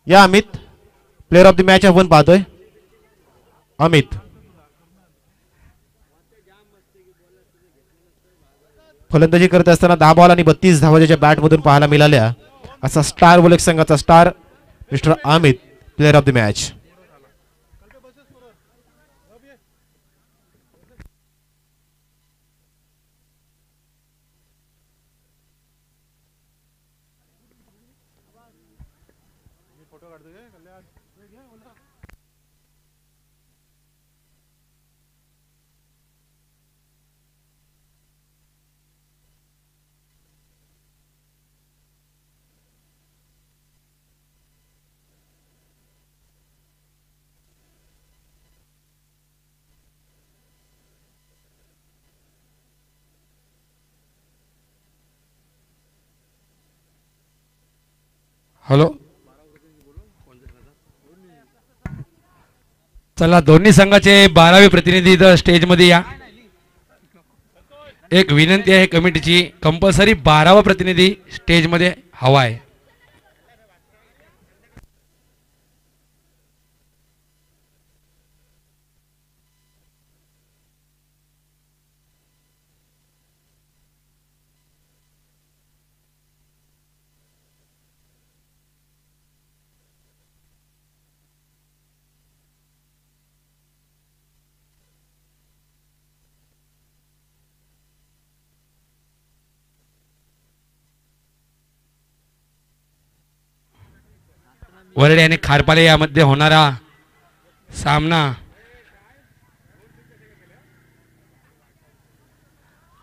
या Amit, player of the match आपण पाहतोय अमित. फलंदाजी करत असताना 10 बॉल आणि 32 धावा त्याच्या बॅटमधून पाहायला मिळाल्या. असा स्टार बोलक संघाचा star mister Amit, player of the match. Hello, चला दोन्ही संघाचे 12वे प्रतिनिधी इथं स्टेजमध्ये या. एक विनंती आहे कमिटीची, कंपल्सरी 12वा प्रतिनिधी स्टेजमध्ये हवा आहे. वरडे आणि खारपाले यामध्ये होणारा सामना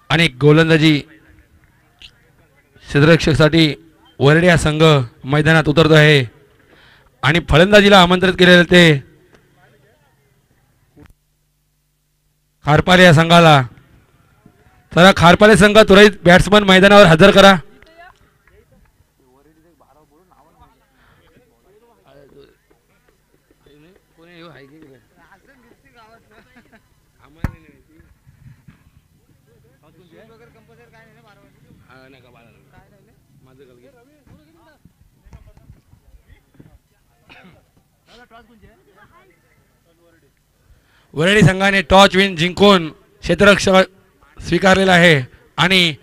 आणि गोलंदाजी क्षेत्ररक्षकासाठी वरडे हा संघ मैदानात उतरतो आहे आणि फलंदाजीला आमंत्रित केलेले ते खारपाले या संघाला. तर खारपाले संघ त्वरित बॅट्समन मैदानावर हजर करा. वरळी संघाने टॉस विन जिंकून क्षेत्ररक्षक स्वीकारलेला आहे आणि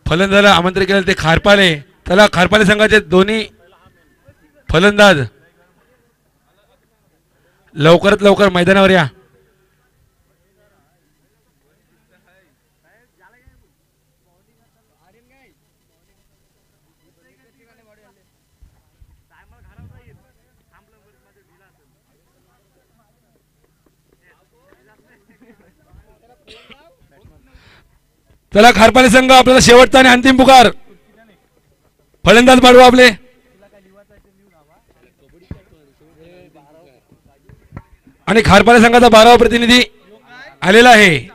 फलंदाजाला आमंत्रित केले ते खारपाले. त्याला खारपाले संघाचे दोन्ही फलंदाज लवकरात लवकर मैदानावर या. चला खारपाले संघ आपल्याला शेवटचा आणि अंतिम पुकार. फलंदाज पाठवा आपले. आणि खारपाले संघाचा 12वा प्रतिनिधी आलेला आहे.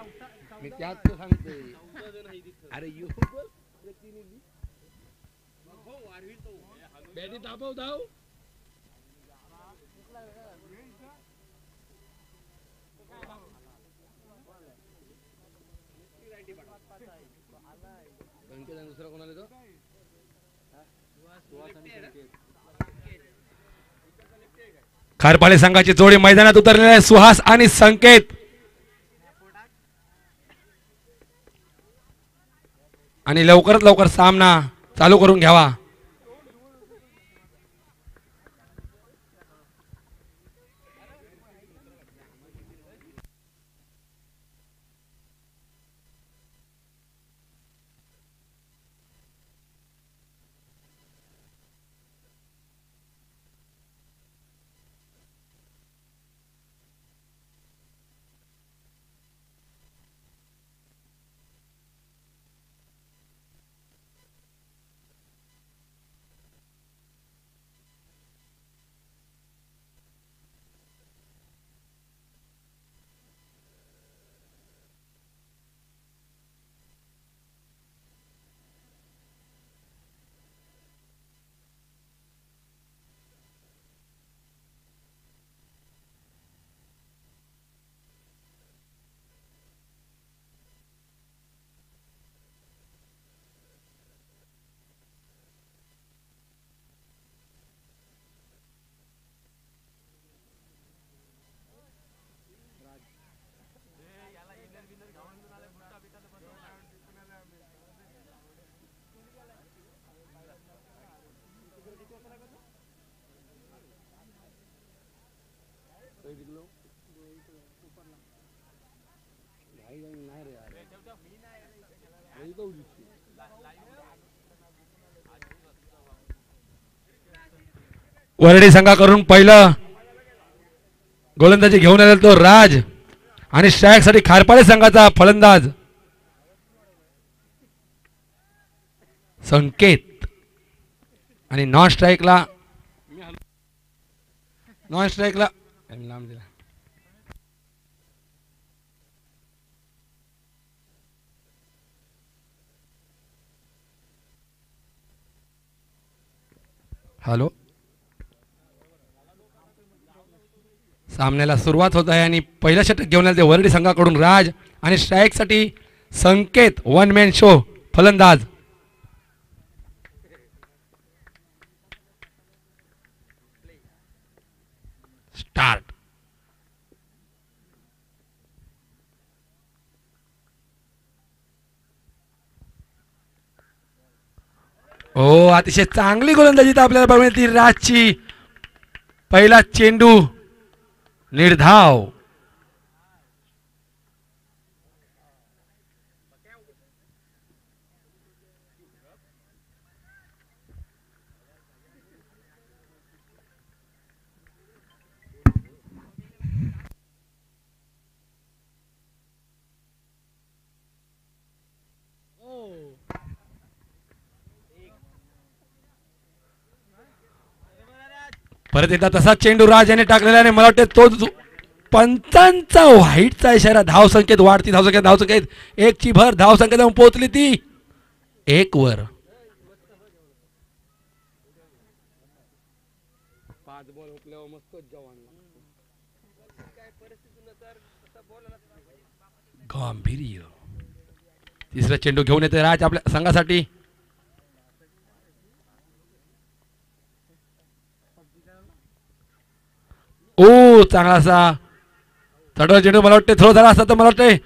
खारपाले संघाची जोडी मैदानात उतरलेले आहे सुहास आणि संकेत. आणि लवकरात लवकर सामना चालू करून घ्यावा. वरडी संघाकडून पहिलं गोलंदाजी घेऊन आलेला तो राज आणि स्ट्राईक साठी खारपाळे संघाचा फलंदाज संकेत आणि नॉन स्ट्राईकला लांब दिला. हॅलो, सामन्याला सुरुवात होत आहे आणि पहिलं षटक घेऊन आले ते वरडी संघाकडून राज आणि स्ट्राईक साठी संकेत. वन मॅन शो फलंदाज. स्टार्ट. हो, अतिशय चांगली गोलंदाजी तर आपल्याला बघून ती राजची. पहिला चेंडू निर्धाव. परत एकदा तसाच चेंडू राज याने टाकलेला आहे. मला वाटतं तो पंचांचा व्हाईटचा इशारा. धाव संकेत वाढती. धाव संकेत 1 ची भर. धाव संकेत पोहोचली ती 1 वर. 5 बॉल हुकल्यावर मस्त जवान गांभीर्य. तिसरा चेंडू घेऊन येते राज आपल्या संघासाठी. ओ, चांगलासा चढवा चेंडू. मला वाटते थ्रो झाला असता तर मला वाटते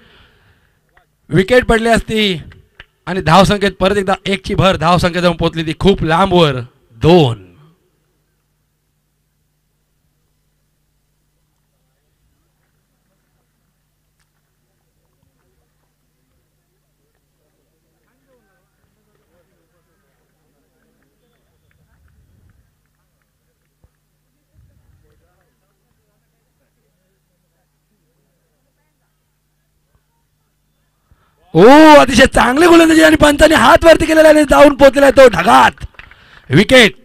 विकेट पडली असती. आणि धाव संकेत परत एकदा 1 ची भर. धाव संख्या जाऊन पोहोचली ती खूप लांबवर 2. ओ, अतिशय चांगली गोलंदाजी आणि पंचाने हात वरती केलेला आणि जाऊन पोहोचलेला तो ढगात. विकेट.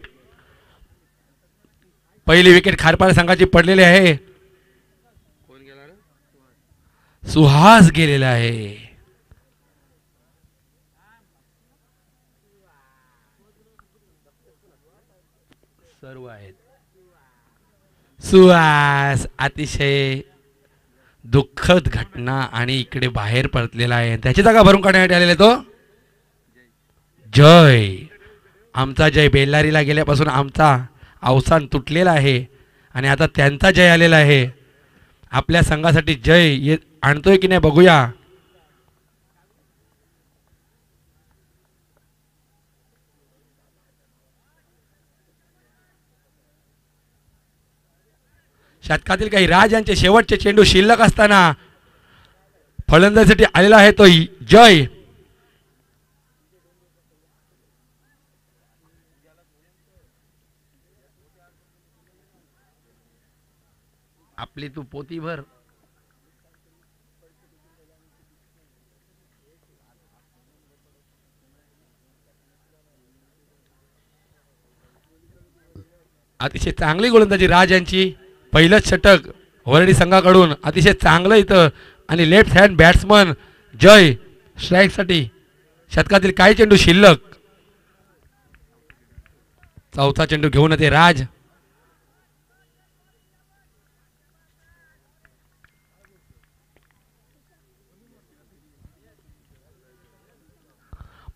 पहिली विकेट खारपाळे संघाची पडलेली आहे. कोण गेला रे? सुहास गेलेला आहे. सर्व आहेत. सुहास अतिशय दुःखद घटना आणि इकडे बाहेर पडलेला आहे. त्याची जागा भरून काढण्यासाठी आलेला तो जय. आमचा जय बेल्लारीला गेल्यापासून आमचा अवसान तुटलेला आहे आणि आता त्यांचा जय आलेला आहे. आपल्या संघासाठी जय आणतोय की नाही बघूया. शतकातील काही राज यांचे शेवटचे चेंडू शिल्लक असताना फलंदाजीसाठी आलेला आहे तो जय. आपली तू पोती भर. अतिशय चांगली गोलंदाजी राज यांची. पहिलंच षटक वरडी संघाकडून अतिशय चांगलं इथं. आणि लेफ्ट हँड बॅट्समन जय स्ट्राईकसाठी. शतकातील काही चेंडू शिल्लक. चौथा चेंडू घेऊन येते राज.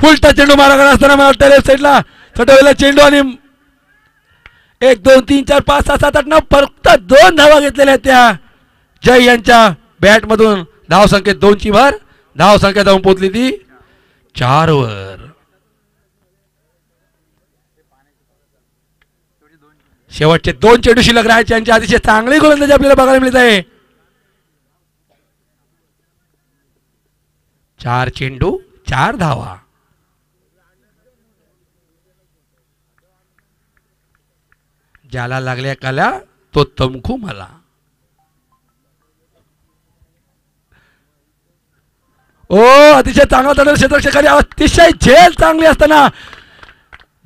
फुलटा चेंडू मारा करत असताना मला वाटतं लेफ्ट साईडला चटवलेला चेंडू आणि 1 2 3 4 5 6 7 8 9 फक्त 2 धावा घेतलेल्या त्या जय यांच्या बॅट मधून. धाव संख्येत 2 ची भर. धाव संख्या जाऊन पोहोचली ती 4 वर. शेवटचे 2 चेंडू शिल्लक राहायचे यांची अतिशय चांगली गोलंदाजी आपल्याला बघायला मिळत आहे. 4 चेंडू 4 धावा. ज्याला लागल्या कला तो तमखू मला. ओ अतिशय चांगला तडा क्षेत्ररक्षकाने अतिशय झेल चांगली असताना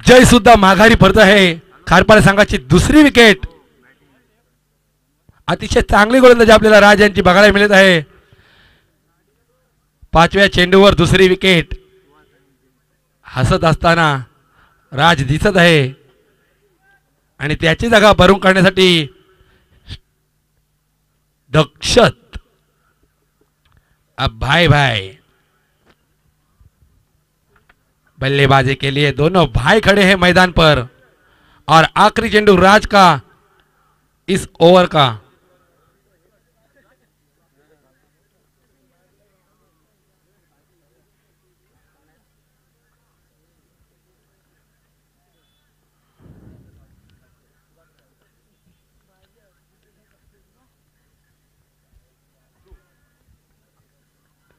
जय सुद्धा माघारी परत आहे. खारपाडे संघाची दुसरी विकेट. अतिशय चांगली गोलंदाजी आपल्याला राज यांची बघायला मिळत आहे. 5व्या चेंडूवर दुसरी विकेट. हसत असताना राज दिसत आहे आणि त्याची जागा भरून काढण्यासाठी दक्षत. अब भाई भाई बल्लेबाजी के लिए दोनों भाई खड़े हैं मैदान पर और आखिरी चेंडू राज का इस ओवर का.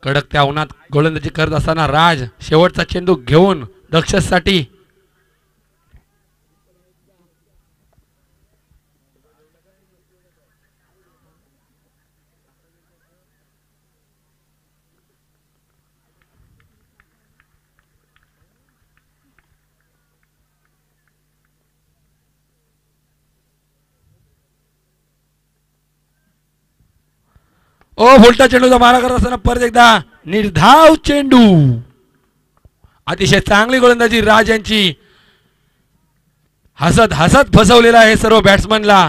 कडकत्या उन्हात गोलंदाजी करत असताना राज शेवटचा चेंडू घेऊन दक्षसाठी. ओ भोलटा चेंडूचा मारा करत असताना परत एकदा निर्धाव चेंडू. अतिशय चांगली गोलंदाजी राज यांची. हसत हसत फसवलेला आहे सर्व बॅट्समनला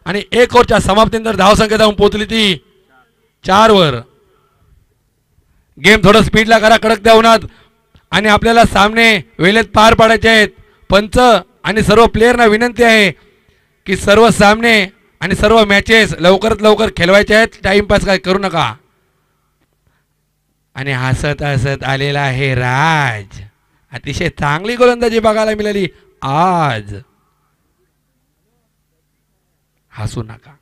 आणि 1 ओव्हरच्या समाप्तीनंतर धावसंख्या जाऊन पोहोचली ती 4 वर. गेम थोडं स्पीडला करा कडकत्या उन्हात आणि आपल्याला सामने वेळेत पार पाडायचे आहेत. पंच आणि सर्व प्लेयरना विनंती आहे की सर्व सामने आणि सर्व मॅचेस लवकरात लवकर खेळवायचे आहेत. टाइमपास काय करू नका. आणि हसत हसत आलेला आहे राज. अतिशय चांगली गोलंदाजी बघायला मिळाली आज. हसू नका.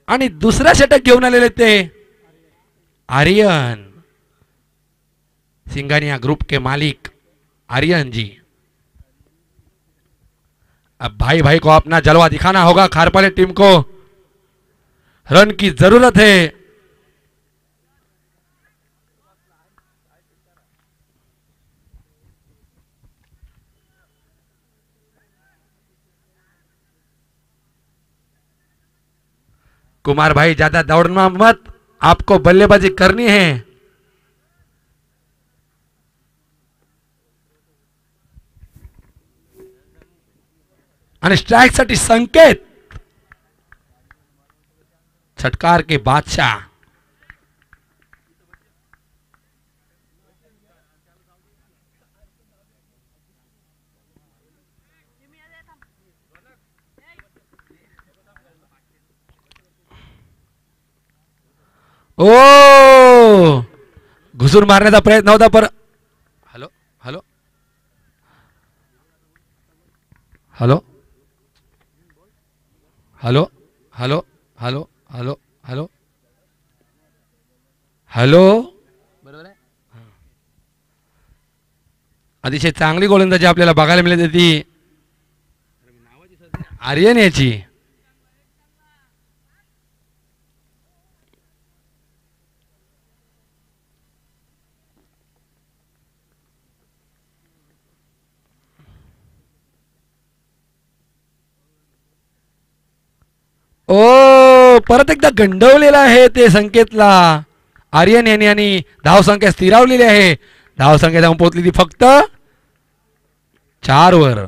आणि दुसरा षटक घेऊन आलेले ते आर्यन. सिंघानिया ग्रुप के मालिक आर्यन जी. अब भाई भाई को अपना जलवा दिखाना होगा. खारपाले टीम को रन की जरूरत है. कुमार भाई ज्यादा दौड़ना मत, आपको बल्लेबाजी करनी है. आणि स्ट्राइक साठी संकेत. छटकार के बादशाह. ओ घुसून मारण्याचा प्रयत्न होता पर hello hello hello hello hello hello hello hello hello. बरोबर आहे. अतिशय चांगली गोलंदाजी आपल्याला बघायला मिळते ती आर्यन याची. ओ परत एकदा गंडवलेला आहे ते संकेतला आर्यन यांनी आणि धावसंख्या स्थिरावलेली आहे. धावसंख्या जाऊन पोहोचली ती फक्त 4 वर.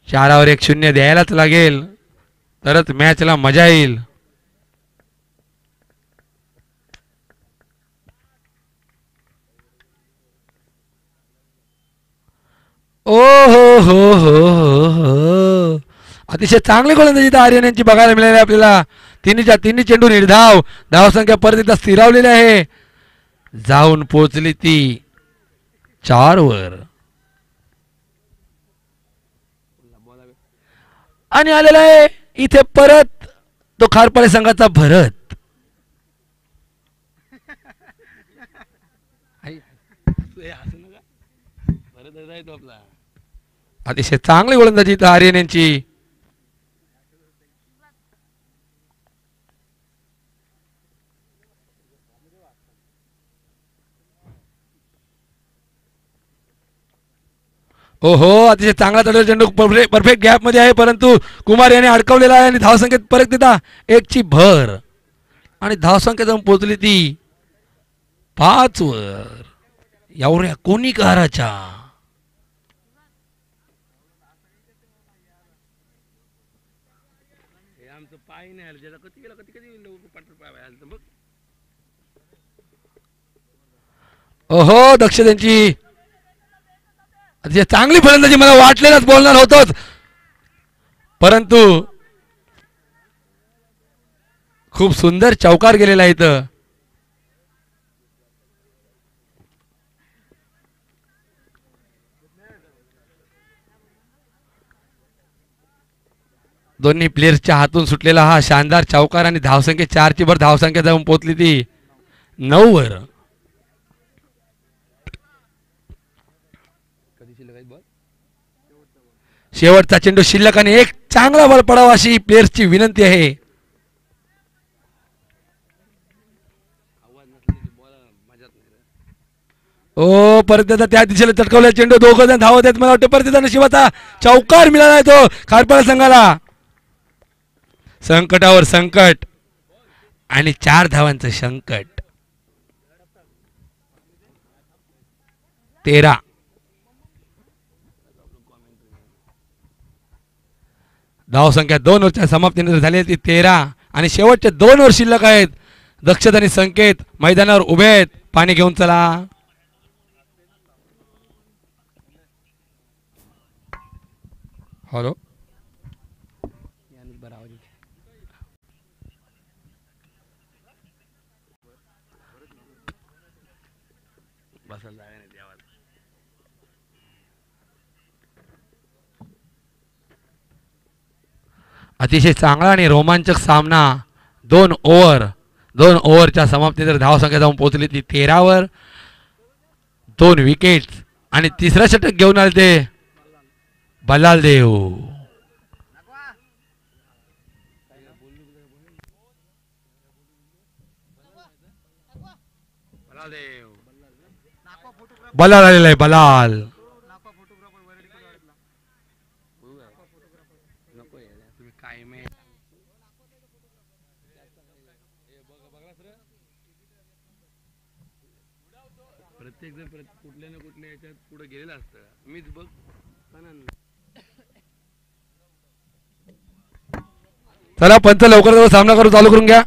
4 वर 1-0 द्यायलाच लागेल तरच मॅचला मजा येईल. ओ हो अतिशय चांगली गोलंदाजी आर्यन यांची बघायला मिळाली आपल्याला. तिन्ही चेंडू निर्धाव. धावसंख्या परत एकदा स्थिरावलेली आहे. जाऊन पोहोचली ती 4 वर. आणि आलेला आहे इथे परत तो खारपाडे संघाचा भरत. अतिशय चांगली गोलंदाजी इथं आर्यन यांची. ओहो, अतिशय चांगला तडा चेंडू परफेक्ट गॅप मध्ये आहे, परंतु कुमार याने अडकवलेला आहे आणि धावसंख्येत परत देता एकची भर आणि धावसंख्या जाऊन पोहोचली ती 5 वर. एवढ्या कोणी काराच्या ओहो, दक्ष त्यांची अतिशय चांगली फलंदाजी. मला वाटलेलंच बोलणार होतोच, परंतु खूप सुंदर चौकार गेलेला आहे इथं. दोन्ही प्लेयर्सच्या हातून सुटलेला हा शानदार चौकार आणि धावसंख्या 4ची भर धावसंख्या जाऊन पोहोचली ती 9 वर. शेवटचा चेंडू शिल्लक आणि एक चांगला बॉल पडावा अशी प्लेयर्सची विनंती आहे. ओ, परत त्या दिशेला चटकवला चेंडू, 2 जण धावत आहेत. मला वाटतं परत नशिबाचा चौकार मिळाला आहे तो खारपाडा संघाला. संकटावर संकट आणि 4 धावांचं संकट. 13 धावसंख्या 2 ओव्हरच्या समाप्तीनंतर झाली ती 13 आणि शेवटचे 2 ओव्हर शिल्लक आहेत. दक्षत आणि संकेत मैदानावर उभे आहेत. पाणी घेऊन चला. हॅलो, अतिशय चांगला आणि रोमांचक सामना. 2 ओव्हरच्या समाप्तीनंतर धावसंख्या जाऊन पोहोचली ती 13 वर. 2 विकेट्स आणि तिसरा षटक घेऊन आले ते बल्लाल देव. बलाल आलेला आहे. बलाल प्रत्येक जण कुठल्या ना कुठल्या याच्यात पुढे गेलेला असतं. मीच बघ. चला पंच, लवकर सामना करू चालू करून घ्या.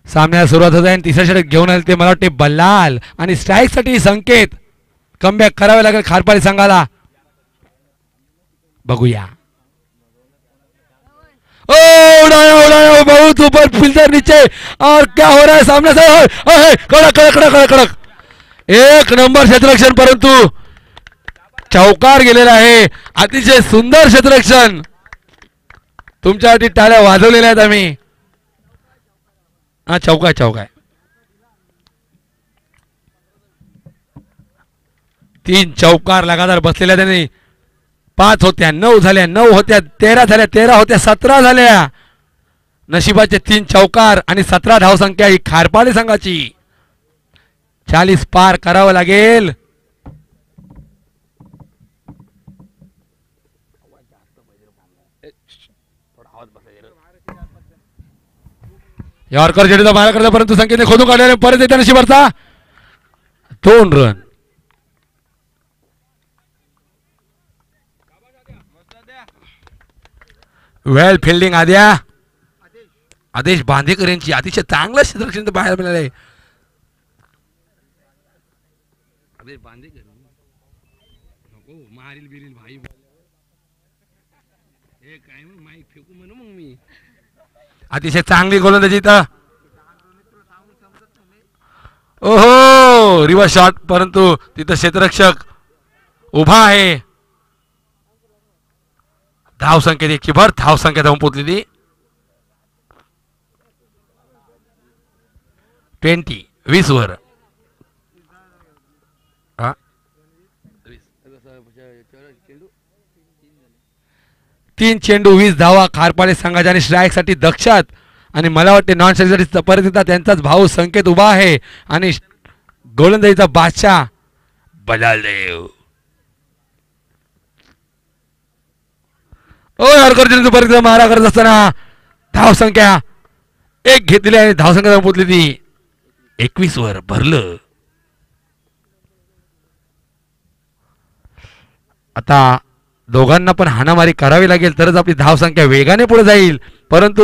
सामन्याला सुरुवात होत आहे आणि तिसरा षटक घेऊन आले ते मला वाटते बल्लाल आणि स्ट्राईक साठी संकेत. कमबॅक करावे लागेल खारपाली संघाला. बघूया. ओ, उड़ाया बहुत ऊपर, फिल्डर नीचे और क्या हो रहा है सामने से. कड़क कड़क कड़क कड़क 1 नंबर क्षेत्ररक्षण, परंतु चौकार गेलेला आहे. अतिशय सुंदर क्षेत्ररक्षण. तुमच्यासाठी टाळ्या वाजवलेल्या आहेत आम्ही. हा, चौकाय 3 चौकार लगातार बसलेल्या त्यांनी. 5 होत्या, 9 झाल्या, 9 होत्या, 13 झाल्या, 13 होत्या, 17 झाल्या. नशिबाचे 3 चौकार आणि 17 धावसंख्या ही खारपाली संघाची. 40 पार करावं लागेल. यॉर्कर चेंडूचा मारा करता, परंतु संकेतने खोदून काढले. परत येत्या नशिबाचा 2 रन. वेल फिल्डिंग आदेश बांदेकर यांची. अतिशय चांगलं क्षेत्ररक्षण बाहेर मिळाले. अबे बांधे कर नको मारील बिरील भाई हे काय मग माईक फेकू म्हणू मग मी अतिशय चांगली गोलंदाजी इथं ओहो रिव्हर्स शॉट परंतु तिथं क्षेत्ररक्षक उभा आहे धाव संख्येत एकची भर धाव संख्या धावून पोचलेली 20 वर 3 चेंडू 20 धावा खारपाडे संघाच्या आणि स्ट्राईक साठी दक्षात आणि मला वाटते नॉन स्ट्राईकसाठी परत त्यांचाच भाऊ संकेत उभा आहे आणि गोलंदाजीचा बादशाह बलालदेव ओ हरकर्जन परत मारा करत असताना धाव संख्या 1 घेतली आणि धाव संख्या पोचली ती 21 वर भरलं आता दोघांना पण हाणामारी करावी लागेल तरच आपली धाव संख्या वेगाने पुढे जाईल परंतु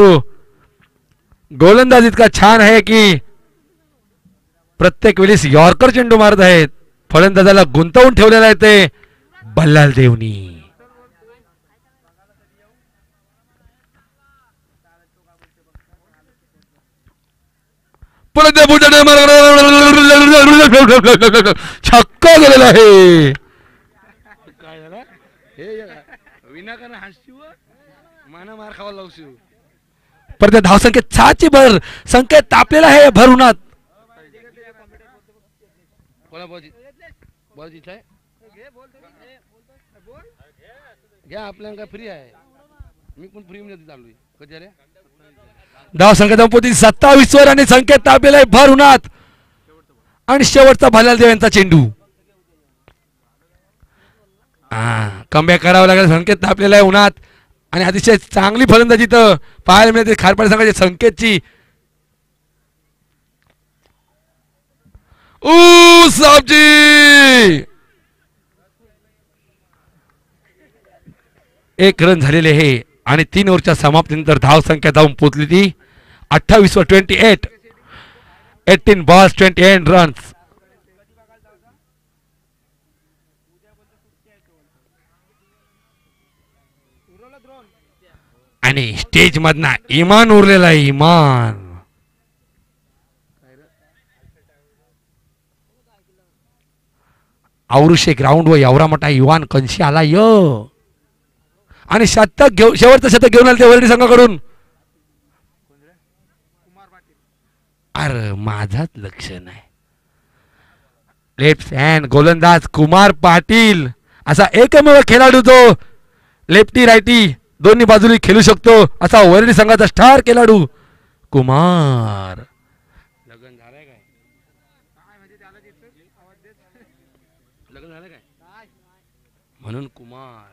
गोलंदाज इतका छान आहे की प्रत्येक वेळेस यॉर्कर चेंडू मारत आहेत फलंदाजाला गुंतवून ठेवलेला आहे ते बल्लाल देवनी छक्का गेलेला आहे काय झालं हे विनाकारण हसशिव माना मार खावा लावशिव पर त्या धावसंख्येत 6 ची भर संकेत तापलेला आहे भर उन्हात घ्या आपल्याला फ्री आहे मी पण फ्री मध्ये चाललोय कधी अरे धाव संख्या पोती 27 वर आणि संकेत तापलेला आहे भर उन्हात आणि शेवटचा बल्लालदेव यांचा चेंडू कमबॅक करावं लागेल संकेत तापलेला आहे उन्हात आणि अतिशय चांगली फलंदाजी तर पाहायला मिळते खारपाडे संघाच्या संकेतची साबजी 1 रन झालेले आहे आणि 3 ओव्हरच्या समाप्तीनंतर धाव संख्या धावून पोचली ती 28 वर 28 18 बॉल्स 28 रन्स आणि स्टेज मधना इमान उरलेला आहे इमान औरुषे ग्राउंड वर एवढा मोठा युवान कंशी आला य आणि शतक घेऊन शेवटचं शतक घेऊन आले ते वरडी संघाकडून अरे माझाच लक्ष नाही लेफ्ट हँड गोलंदाज कुमार पाटील असा एकमेव खेळाडू जो लेफ्टी रायटी दोन्ही बाजूनी खेळू शकतो असा वरडी संघाचा स्टार खेळाडू कुमार लग्न झालंय काय लग्न झालं काय म्हणून कुमार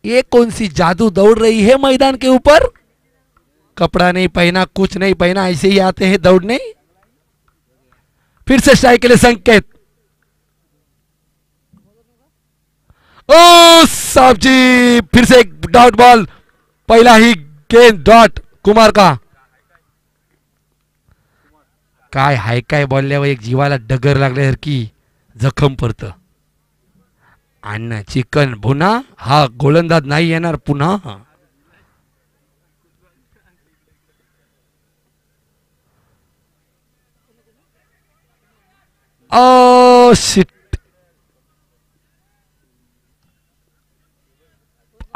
ये कौन सी जादू दौड़ रही है मैदान के ऊपर कपड़ा नहीं पहना कुछ नहीं पहना ऐसे ही आते हैं दौड़ने फिर से स्ट्राइक के लिए संकेत ओ साहब जी फिर से एक डॉट बॉल पहला ही गेंद डॉट कुमार का काय हाय काय बोलल्यावर एक जीवाला डगर लागल्यासारखी जखम पडत अन्न चिकन भुना हा गोलंदाज नाही येणार पुन्हा ओ शिट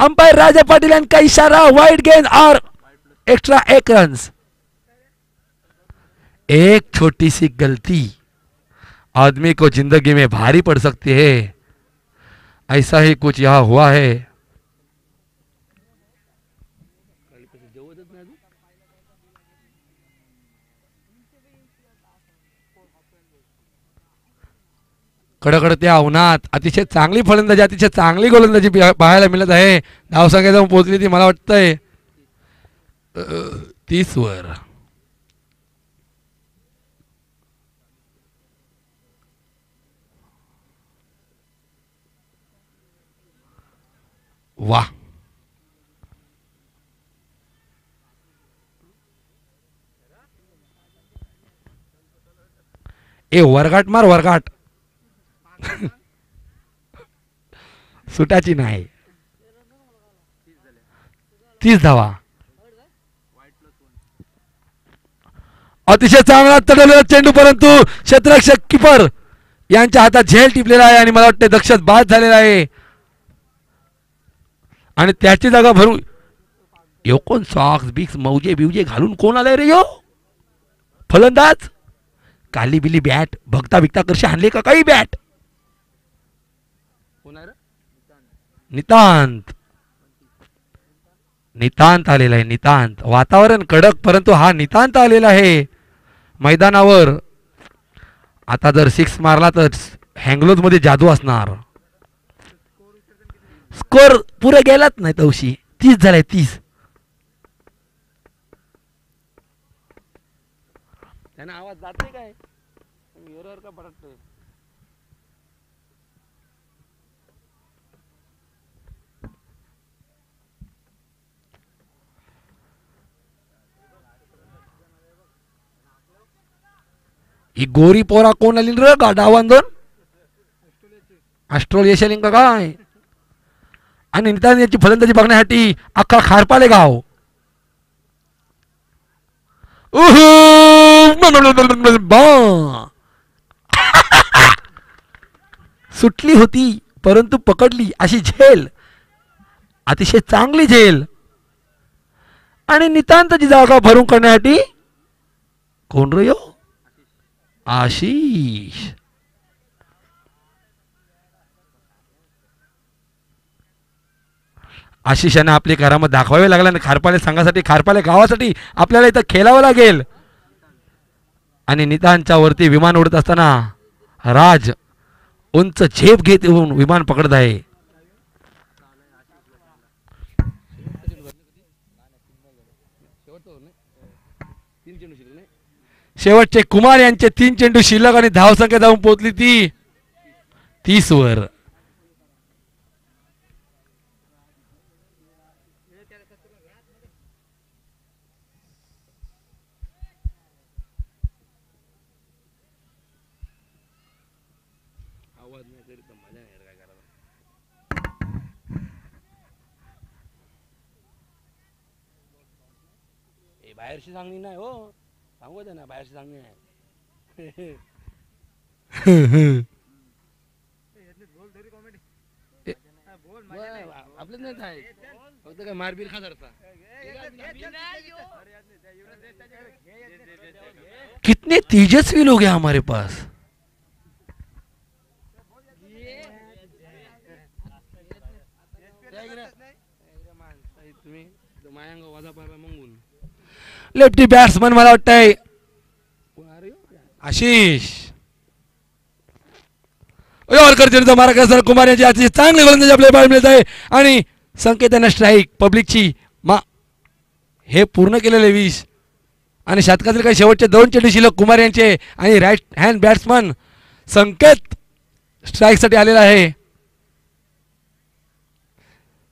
अंपायर राजा पाटिल का इशारा वाइड गेंद और एक्स्ट्रा 1 रन एक छोटी सी गलती आदमी को जिंदगी में भारी पड़ सकती है ऐसा ही कुछ यहाँ हुआ है कडकडत्या उन्हात अतिशय चांगली फलंदाजी अतिशय चांगली गोलंदाजी पाहायला मिळत आहे धाव संख्या जाऊन पोहोचली ती मला वाटतंय 30 वर वाह ए वरगाट मार वरगाट. सुटाची नाही. 30 धावा. अतिशय चांगला तडलेला चेंडू परंतु क्षेत्ररक्षक किपर यांच्या हातात झेल टिपलेला आहे आणि मला वाटते दक्षत बाद झालेला आहे आणि त्याची जागा भरून यो कोण सॉक्स बिक्स मौजे बिवजे घालून कोण आलाय रे यो फलंदाज. काली बिली बॅट भक्ता बिकता करशी आणले का काही बॅट. नितांत नितांत आलेला आहे. नितांत वातावरण कडक परंतु हा नितांत आलेला आहे मैदानावर. आता जर 6 मारला तर हँगलोज मध्ये जादू असणार. स्कोर पुरे गेलाच नाही तवशी. 30 झालाय 30. त्यांना आवाज जाते काय का पडत. ही गोरी पोरा कोण आली रे का डावान 2 अस्ट्रोल येशलिंग का काय. आणि नितांत याची फलंदाजी बघण्यासाठी अख्खा खारपाले गाव. सुटली होती परंतु पकडली अशी झेल. अतिशय चांगली झेल. आणि नितांतची जागा भरून करण्यासाठी कोण रे यो आशिष. आशिषाने आपली करामत दाखवावी लागला आणि खारपाले संघासाठी खारपाले गावासाठी आपल्याला इथं खेळावं लागेल. आणि नितांच्या वरती विमान उडत असताना राज उंच झेप घेत येऊन विमान पकडत आहे. शेवटचे कुमार यांचे 3 चेंडू शिल्लक आणि धावसंख्या जाऊन पोहोचली ती 30 वर. बाहेरशी सांगणी नाही हो. सांगू दे ना बाहेरशी सांगणी आहे. आपलेच नाही काय फक्त काय मारबीर खादरचा. कितने तेजस्वी लोग हैं हमारे पास. लेफ्टी बॅट्समन मला वाटतंय आशिष. मारा कुमार यांची अतिशय चांगली गोलंदाजी आपल्याला पाहायला मिळत आहे आणि संकेत यांना स्ट्राईक पब्लिकची हे पूर्ण केलेले 20 आणि शतकातील काही शेवटचे 2 चेंडू शिल्लक कुमार यांचे आणि राईट हँड बॅट्समन संकेत स्ट्राईक साठी आलेला आहे.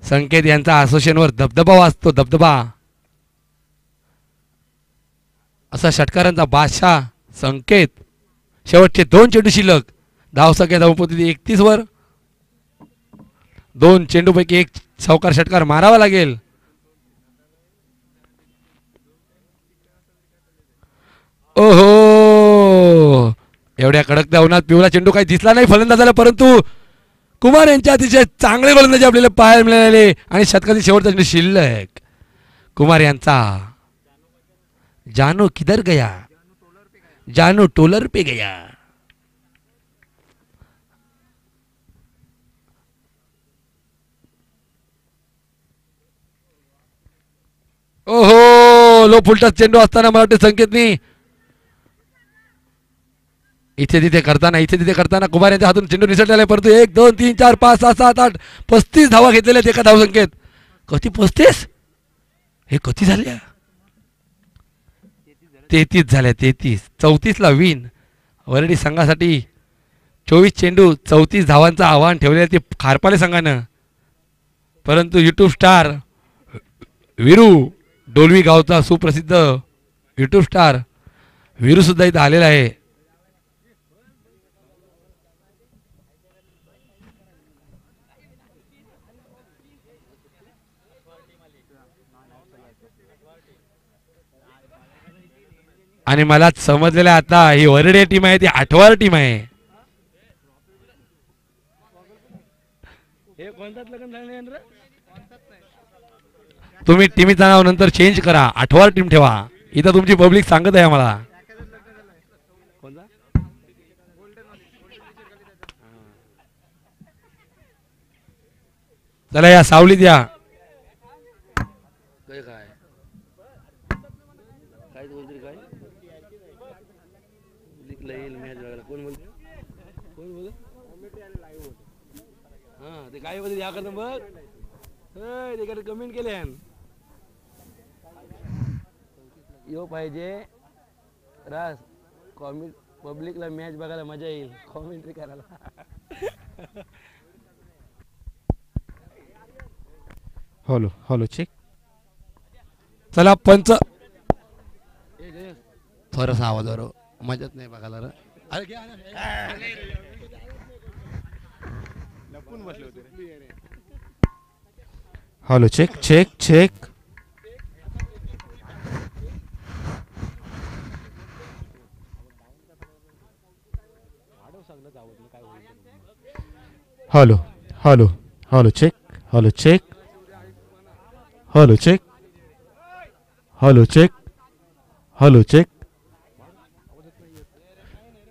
संकेत यांचा असोसिएशनवर दबदबा वाजतो. दबदबा असा षटकारांचा बादशाह संकेत. शेवटचे 2 चेंडू शिल्लक धावसंख्या जाऊन पोहोचली 31 वर. 2 चेंडूपैकी 1 चौकार षटकार मारावा लागेल. ओहो एवढ्या कडकत्या उन्हात पिवळा चेंडू काही दिसला नाही फलंदाजाला परंतु कुमार यांच्या अतिशय चांगले गोलंदाजी आपल्याला पाहायला मिळाले आणि षटकातील शेवटचा चेंडू शिल्लक कुमार यांचा. जानू किधर गया जानू टोलर पे गया. ओहो लो फुलटच चेंडू असताना मला वाटते संकेतनी इथे तिथे करताना कुमार यांच्या हातून चेंडू निसटलेला आहे परंतु 1 2 3 4 5 6 7 8 35 धावा घेतलेल्या आहेत एका धावसंख्येत. कधी 35 हे कधी झाल्या 33 झाल्या 33. 34 ला विन. वरडी संघासाठी 24 चेंडू 34 धावांचं आव्हान ठेवले ते खारपाले संघानं परंतु यूट्यूब स्टार वीरू डोलवी गावचा सुप्रसिद्ध यूट्यूब स्टार वीरू सुद्धा इथं आलेला आहे. आणि मला समजलेलं आहे आता ही वरडे टीम आहे ती आठवार टीम आहे. तुम्ही टीमचं नाव नंतर चेंज करा, आठवार टीम ठेवा. इथं तुमची पब्लिक सांगत आहे आम्हाला. चला या सावलीत या. काय काय काय बोलतोय काय येईल मॅच बघायला. कोण बोलतो कोण बोल हा ते काय बोलते या करता बघ ते कमेंट केले यो पाहिजे रास कॉमेंट पब्लिकला मॅच बघायला मजा येईल कॉमेंट्री करायला. Hello hello check. चला पंच थोडस आवाज मजाच नाही बघायला रे. Hello check check check. Hello hello hello check hello check hello check hello check hello check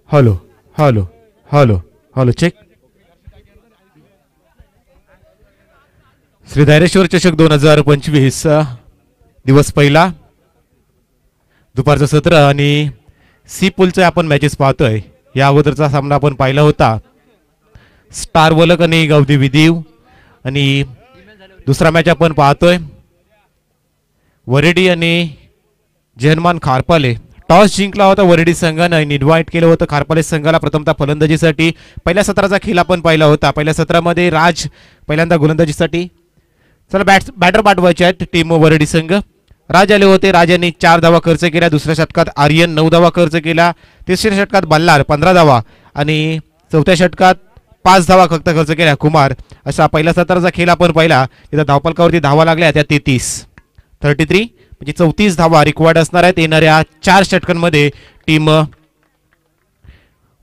hello hello hello hello check. Shri Dhayreshwar चषक 2025 दिवस पहिला दुपारचं सत्र आणि सी पूलचे आपण मॅचेस पाहतोय. या अगोदरचा सामना आपण पाहिला होता स्टार वलक आणि गावदी विदीव आणि दुसरा मॅच आपण पाहतोय वरेडी आणि जहनमान खारपाले. टॉस जिंकला होता वरेडी संघानं आणि इन्व्हाइट केलं होतं खारपाले संघाला प्रथमतः फलंदाजीसाठी. पहिल्या सत्राचा खेळ आपण पाहिला होता. पहिल्या सत्रामध्ये राज पहिल्यांदा गोलंदाजीसाठी. चला बॅटर पाठवायचे आहेत टीम वरेडी संघ. राज आले होते. राज यांनी 4 धावा खर्च केल्या. दुसऱ्या षटकात आर्यन 9 धावा खर्च केला. तिसऱ्या षटकात बल्लार 15 धावा आणि चौथ्या षटकात 5 धावा फक्त खर्च केल्या कुमार. असा पहिल्या सत्राचा खेळ आपण पाहिला. तिथं धावफलकावरती धावा लागल्या त्या 33 म्हणजे 34 धावा रिक्वायर्ड असणार आहेत येणाऱ्या 4 षटकांमध्ये टीम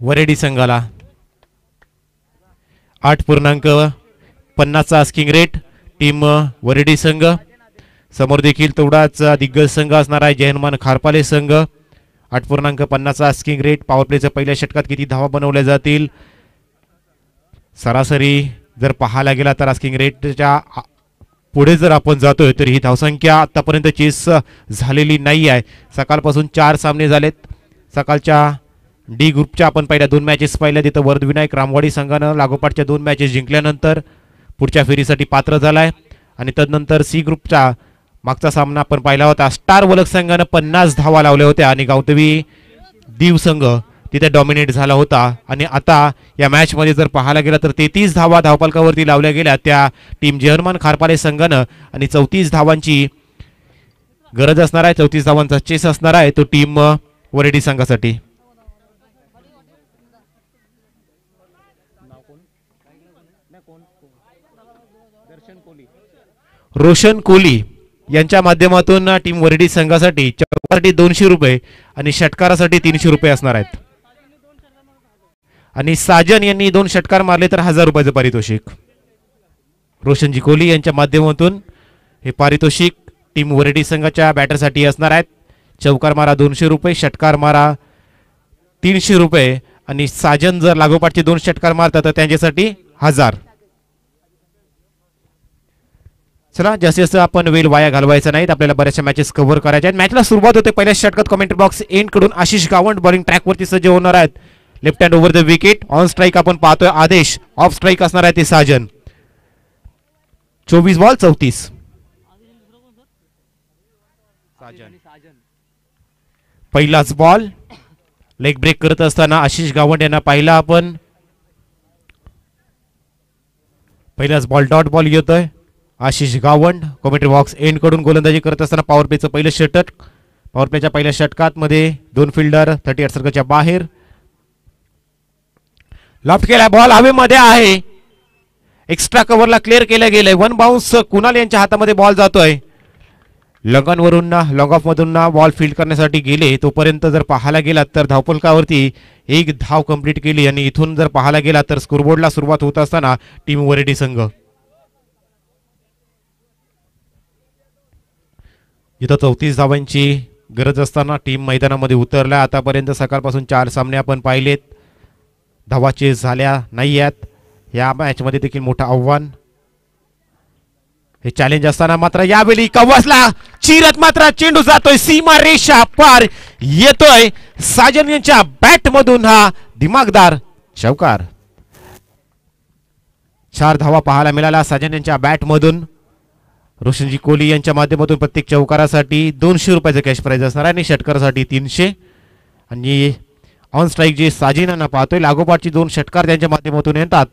वरेडी संघाला. 8.50 स्किंग रेट टीम वरेडी संघ. समोर देखील तेवढाच दिग्गज संघ असणार आहे जयहनुमान खारपाले संघ. 8.50 स्किंग रेट. पॉवर प्लेच्या पहिल्या षटकात किती धावा बनवल्या जातील सरासरी जर पाहायला गेला तर स्किंग रेटच्या पुढे जर आपण जातोय तर ही धावसंख्या आतापर्यंत चेस झालेली नाही आहे. सकाळपासून 4 सामने झालेत. सकाळच्या डी ग्रुपच्या आपण पहिल्या 2 मॅचेस पाहिल्या. तिथं वर्धविनायक रामवाडी संघानं लागोपाठच्या 2 मॅचेस जिंकल्यानंतर पुढच्या फेरीसाठी पात्र झालाय आणि तदनंतर सी ग्रुपचा मागचा सामना आपण पाहिला होता स्टार वलक संघानं 50 धावा लावल्या होत्या आणि गावतवी दीव संघ तिथे डॉमिनेट झाला होता. आणि आता या मॅच मध्ये जर पाहायला गेला तर 33 धावा धावफलकावरती लावल्या गेल्या त्या टीम जहरमान खारपाले संघानं आणि 34 धावांची गरज असणार आहे. 34 धावांचा चेस असणार आहे तो टीम वरेडी संघासाठी. रोशन कोहली यांच्या माध्यमातून टीम वरेडी संघासाठी चौकारसाठी 200 रुपये आणि षटकारासाठी 300 रुपये असणार आहेत. आणि साजन यांनी 2 षटकार मारले तर 1000 रुपयाचं पारितोषिक. रोशनजी कोहली यांच्या माध्यमातून हे पारितोषिक टीम वरेडी संघाच्या बॅटरसाठी असणार आहेत. चौकार मारा 200 रुपये, षटकार मारा 300 रुपये आणि साजन जर लागोपाठचे 2 षटकार मारतात तर त्यांच्यासाठी 1000. चला जास्तीत आपण वेळ वाया घालवायचा नाहीत. आपल्याला बऱ्याचशा मॅचेस कव्हर करायच्या आहेत. मॅचला सुरुवात होते पहिल्या षटकात कमेंट्री बॉक्स एंड कडून आशिष गावंड बॉलिंग ट्रॅकवरती सज्ज होणार आहेत. Left hand over the wicket. On strike आपण पाहतोय आदेश. ऑफ स्ट्राईक असणार आहे ते साजन. 24 बॉल 34. पहिलाच बॉल लेग ब्रेक करत असताना आशिष गावंड यांना पाहिला आपण. पहिलाच बॉल डॉट बॉल येतोय. Ashish Gawand commentary box end कडून गोलंदाजी करत असताना पॉवर प्लेचं पहिलं षटक. पॉवर प्लेच्या पहिल्या षटकात मध्ये 2 फिल्डर 38 सर्कलच्या बाहेर. लॉफ्ट केला बॉल हवेमध्ये आहे. एक्स्ट्रा कव्हरला क्लिअर केलं गेलंय. 1 बाउन्स कुणाल यांच्या हातामध्ये बॉल जातोय. लॉंग ऑफ मधून बॉल फील्ड करण्यासाठी गेले तोपर्यंत जर पाहायला गेला तर धावफलकावरती एक धाव कंप्लीट केली आणि इथून जर पाहायला गेला तर स्कोरबोर्डला सुरुवात होत असताना टीम वरेडी संघ इथं 34 धावांची गरज असताना टीम मैदानामध्ये उतरला. आतापर्यंत सकाळपासून 4 सामने आपण पाहिलेत, धावा चेस झाल्या नाही आहेत. या मॅचमध्ये देखील मोठं आव्हान हे चॅलेंज असताना मात्र यावेळी कव्वासला चिरत मात्र चेंडू जातोय सीमा रेषा पार, येतोय साजन यांच्या बॅट मधून हा दिमागदार चौकार. 4 धावा पाहायला मिळाला साजन यांच्या बॅट मधून. रोशनजी कोहली यांच्या माध्यमातून प्रत्येक चौकारासाठी 200 रुपयाचं कॅश प्राइज असणार आहे आणि षटकारासाठी 300. आणि ऑन स्ट्राईक जे साजिनांना पाहतोय लागोपाठची 2 षटकार त्यांच्या माध्यमातून येतात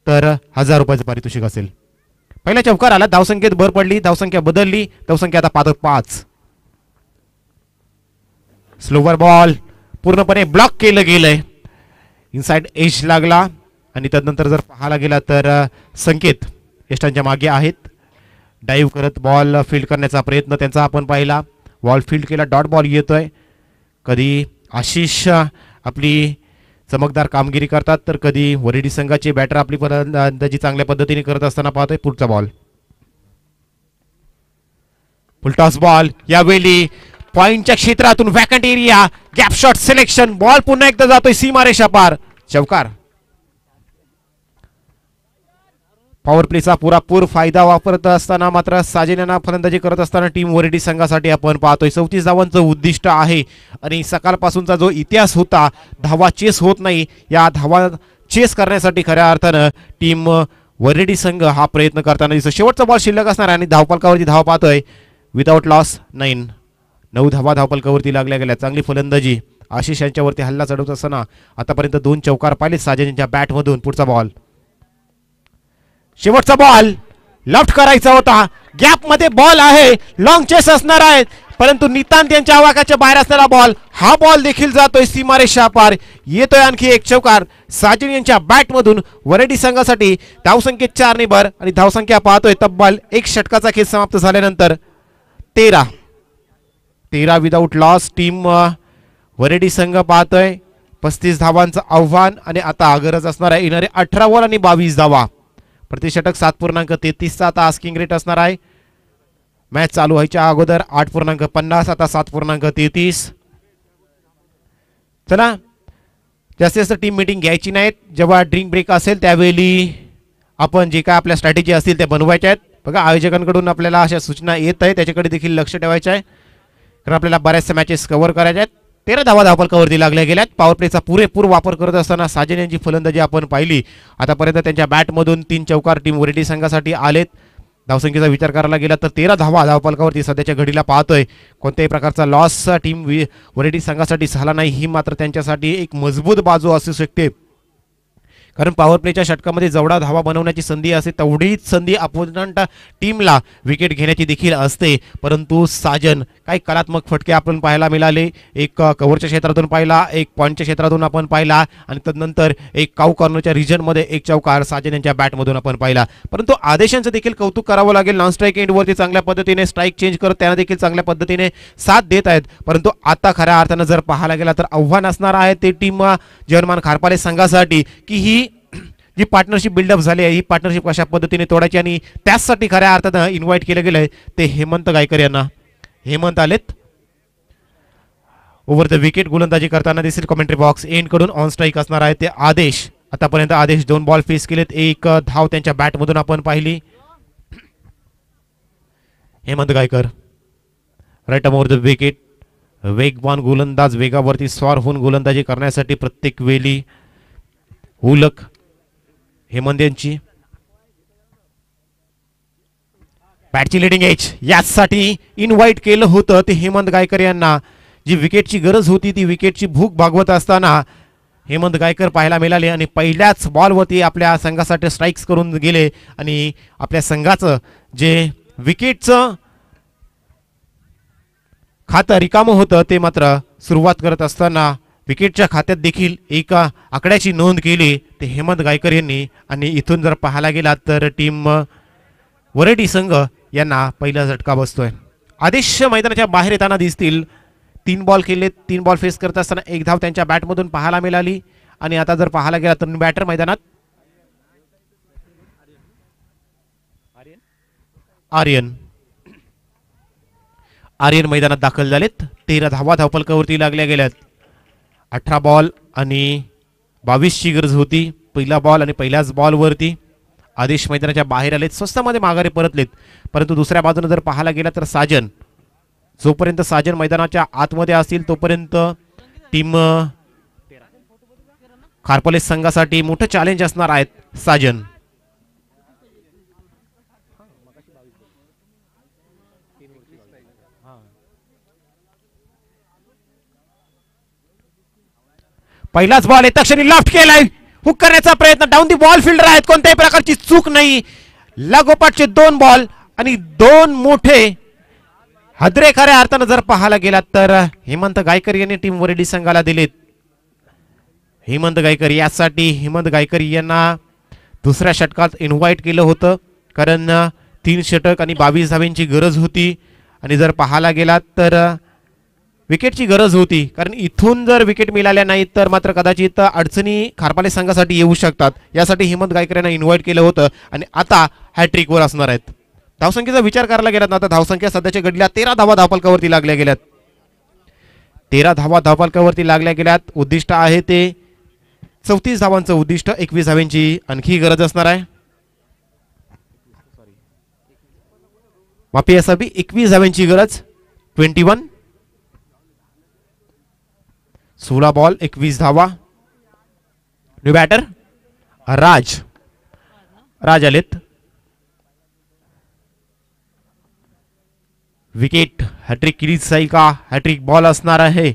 तर 1000 रुपयाचं पारितोषिक असेल. पहिल्या चौकाराला धावसंख्येत भर पडली, धावसंख्या बदलली, धावसंख्या आता पाहतो 5. स्लोवर बॉल पूर्णपणे ब्लॉक केलं गेलंय, इनसाइड एज लागला आणि त्यानंतर जर पाहायला गेला तर संकेत यष्टांच्या मागे आहेत. डाईव्ह करत बॉल फील्ड करण्याचा प्रयत्न त्यांचा आपण पाहिला, बॉल फील्ड केला, डॉट बॉल येतोय. कधी आशिष आपली चमकदार कामगिरी करतात तर कधी वरेडी संघाचे बॅटर आपली फलंदाजी चांगल्या पद्धतीने करत असताना पाहतोय. पुढचा बॉल फुलटॉस बॉल, यावेळी पॉइंटच्या क्षेत्रातून vacant area, gap shot selection, ball पुन्हा एकदा जातोय सीमारेषा पार, चौकार. पॉवर प्लेचा पुरापूर फायदा वापरत असताना मात्र साजिनांना फलंदाजी करत असताना टीम वरेडी संघासाठी आपण पाहतोय 34 धावांचं उद्दिष्ट आहे आणि सकाळपासूनचा जो इतिहास होता धावा चेस होत नाही, या धावा चेस करण्यासाठी खऱ्या अर्थानं टीम वरेडी संघ हा प्रयत्न करताना दिसतो. शेवटचा बॉल शिल्लक असणार आणि धावफलकावरती धावा पाहतोय विदाउट लॉस 9 धावा धावफलकावरती लागल्या गेल्या. चांगली फलंदाजी आशिष यांच्यावरती हल्ला चढवत असताना आतापर्यंत 2 चौकार पाहिले साजिनांच्या बॅटमधून. पुढचा बॉल, शेवटचा बॉल लेफ्ट करायचा होता, गॅप मध्ये बॉल आहे, लॉंग चेस असणार आहे परंतु नितांत यांच्या आवाकाच्या बाहेर असलेला बॉल, हा बॉल देखील जातोय सीमारेषा पार, येतोय आणखी एक चौकार साजिन यांच्या बॅट मधून. वरेडी संघासाठी धावसंख्येत 4 ने भर आणि धावसंख्या पाहतोय तब्बल 1 षटकाचा खेळ समाप्त झाल्यानंतर 13 विदाउट लॉस. टीम वरेडी संघ पाहतोय 35 धावांचं आव्हान आणि आता गरज असणार आहे येणारे 18 बॉल आणि 22 धावा. प्रतिषटक 7.33 चा आता आस्किंग रेट असणार आहे. मॅच चालू व्हायच्या अगोदर 8.50, आता 7.33. चला जास्तीत जास्त टीम मीटिंग घ्यायची नाहीत, जेव्हा ड्रिंक ब्रेक असेल त्यावेळी आपण जे काय आपल्या स्ट्रॅटेजी असतील त्या बनवायच्या आहेत. बघा आयोजकांकडून आपल्याला अशा सूचना येत आहे, त्याच्याकडे देखील लक्ष ठेवायचं आहे कारण आपल्याला बऱ्याचशा मॅचेस कव्हर करायच्या आहेत. 13 धावा धावफलकावरती लागल्या गेल्यात. पॉवर प्लेचा पुरेपूर वापर करत असताना साजन यांची फलंदाजी आपण पाहिली. आतापर्यंत त्यांच्या बॅटमधून 3 चौकार टीम वरेडी संघासाठी आलेत. धावसंख्येचा विचार करायला गेला तर 13 धावा धावफलकावरती सध्याच्या घडीला पाहतोय. कोणत्याही प्रकारचा लॉस टीम वरेडी संघासाठी झाला नाही, ही मात्र त्यांच्यासाठी एक मजबूत बाजू असू शकते कारण पॉवर प्लेच्या षटकामध्ये जेवढा धावा बनवण्याची संधी असते तेवढीच संधी अपोनंट टीमला विकेट घेण्याची देखील असते. परंतु साजन काही कलात्मक फटके आपण पाहायला मिळाले, एक कव्हरच्या क्षेत्रातून पाहिला, एक पॉईंटच्या क्षेत्रातून आपण पाहिला आणि तदनंतर एक काऊ कॉर्नरच्या रिजनमध्ये एक चौकार साजन यांच्या बॅटमधून आपण पाहिला. परंतु आदेशांचं देखील कौतुक करावं लागेल, नॉन स्ट्राईक एंडवरती चांगल्या पद्धतीने स्ट्राईक चेंज करत त्यांना देखील चांगल्या पद्धतीने साथ देत आहेत. परंतु आता खऱ्या अर्थानं जर पाहायला गेला तर आव्हान असणार आहे ते टीम जर्मन खारपाले संघासाठी की ही जी पार्टनरशिप बिल्डअप झाली आहे ही पार्टनरशिप कशा पद्धतीने तोडायची आणि त्याचसाठी खऱ्या अर्थानं इन्व्हाइट केलं गेलंय ते हेमंत गायकर यांना. हेमंत आलेत ओव्हर द विकेट गोलंदाजी करताना दिसेल. कमेंट्री बॉक्स एंड कडून ऑन स्ट्राईक असणार आहे ते आदेश. आतापर्यंत आदेश 2 बॉल फेस केलेत, 1 धाव त्यांच्या बॅटमधून आपण पाहिली. Hemant Gaikar right over the wicket, वेगवान गोलंदाज, वेगावरती स्वार होऊन गोलंदाजी करण्यासाठी प्रत्येक वेळी हुलक हेमंत यांची. बॅटची लिडिंग एज यासाठी इन्व्हाइट केलं होतं ते हेमंत गायकर यांना. जी विकेटची गरज होती ती विकेटची भूक भागवत असताना हेमंत गायकर पाहायला मिळाले आणि पहिल्याच बॉलवरती आपल्या संघासाठी स्ट्राईक्स करून गेले आणि आपल्या संघाचं जे विकेटचं खातं रिकामं होतं ते मात्र सुरुवात करत असताना विकेटच्या खात्यात देखील एका आकड्याची नोंद केली ते हेमंत गायकर यांनी. आणि इथून जर पाहायला गेला तर टीम वरेडी संघ यांना पहिला झटका बसतोय. आदेश मैदानाच्या बाहेर येताना दिसतील. 3 बॉल केले, 3 बॉल फेस करत असताना 1 धाव त्यांच्या बॅटमधून पाहायला मिळाली. आणि आता जर पाहायला गेला तर बॅटर मैदानात आर्यन मैदानात दाखल झालेत. 13 धावा धावफलकावरती लागल्या गेल्यात. 18 बॉल आणि 22 ची गरज होती. पहिला बॉल आणि पहिल्याच बॉलवरती आदेश मैदानाच्या बाहेर आलेत, स्वस्तामध्ये माघारी परतलेत. परंतु दुसऱ्या बाजूने जर पाहायला गेला तर साजन, जोपर्यंत साजन मैदानाच्या आतमध्ये असतील तोपर्यंत टीम खारपले संघासाठी मोठं चॅलेंज असणार आहेत. साजन पहिलाच बॉल येता क्षणी लेफ्ट केलाय, हुक करण्याचा प्रयत्न, डाऊन दी बॉल फिल्डर आहेत, कोणत्याही प्रकारची चूक नाही. लागोपाठचे 2 बॉल आणि 2 मोठे हदरे खऱ्या अर्थानं जर पाहायला गेलात तर हेमंत गायकर यांनी टीम वरेडी संघाला दिलेत. हेमंत गायकर यासाठी हेमंत गायकर यांना दुसऱ्या षटकात इन्व्हाइट केलं होतं, कारण 3 षटक आणि 22 धावांची गरज होती. आणि जर पाहायला गेलात तर विकेटची गरज होती, कारण इथून जर विकेट मिळाल्या नाहीत तर मात्र कदाचित अडचणी खारपाले संघासाठी येऊ शकतात. यासाठी हेमंत गायकर यांना इन्व्हाइट केलं होतं आणि आता हॅट्रिकवर असणार आहेत. धावसंख्येचा विचार करायला गेलात ना, आता धावसंख्या सध्याच्या घडीला 13 धावा धावफलकावरती लागल्या गेल्यात. 13 धावा धावफलकावरती लागल्या गेल्यात. उद्दिष्ट आहे ते 34 धावांचं उद्दिष्ट. 21 धावांची आणखी गरज असणार आहे. माफी असावी, 21 धावांची गरज. 21 16 बॉल 21 धावा. न्यू बॅटर राज आलेत. विकेट हॅट्रिक केली जाईल का? हॅट्रिक बॉल असणार आहे.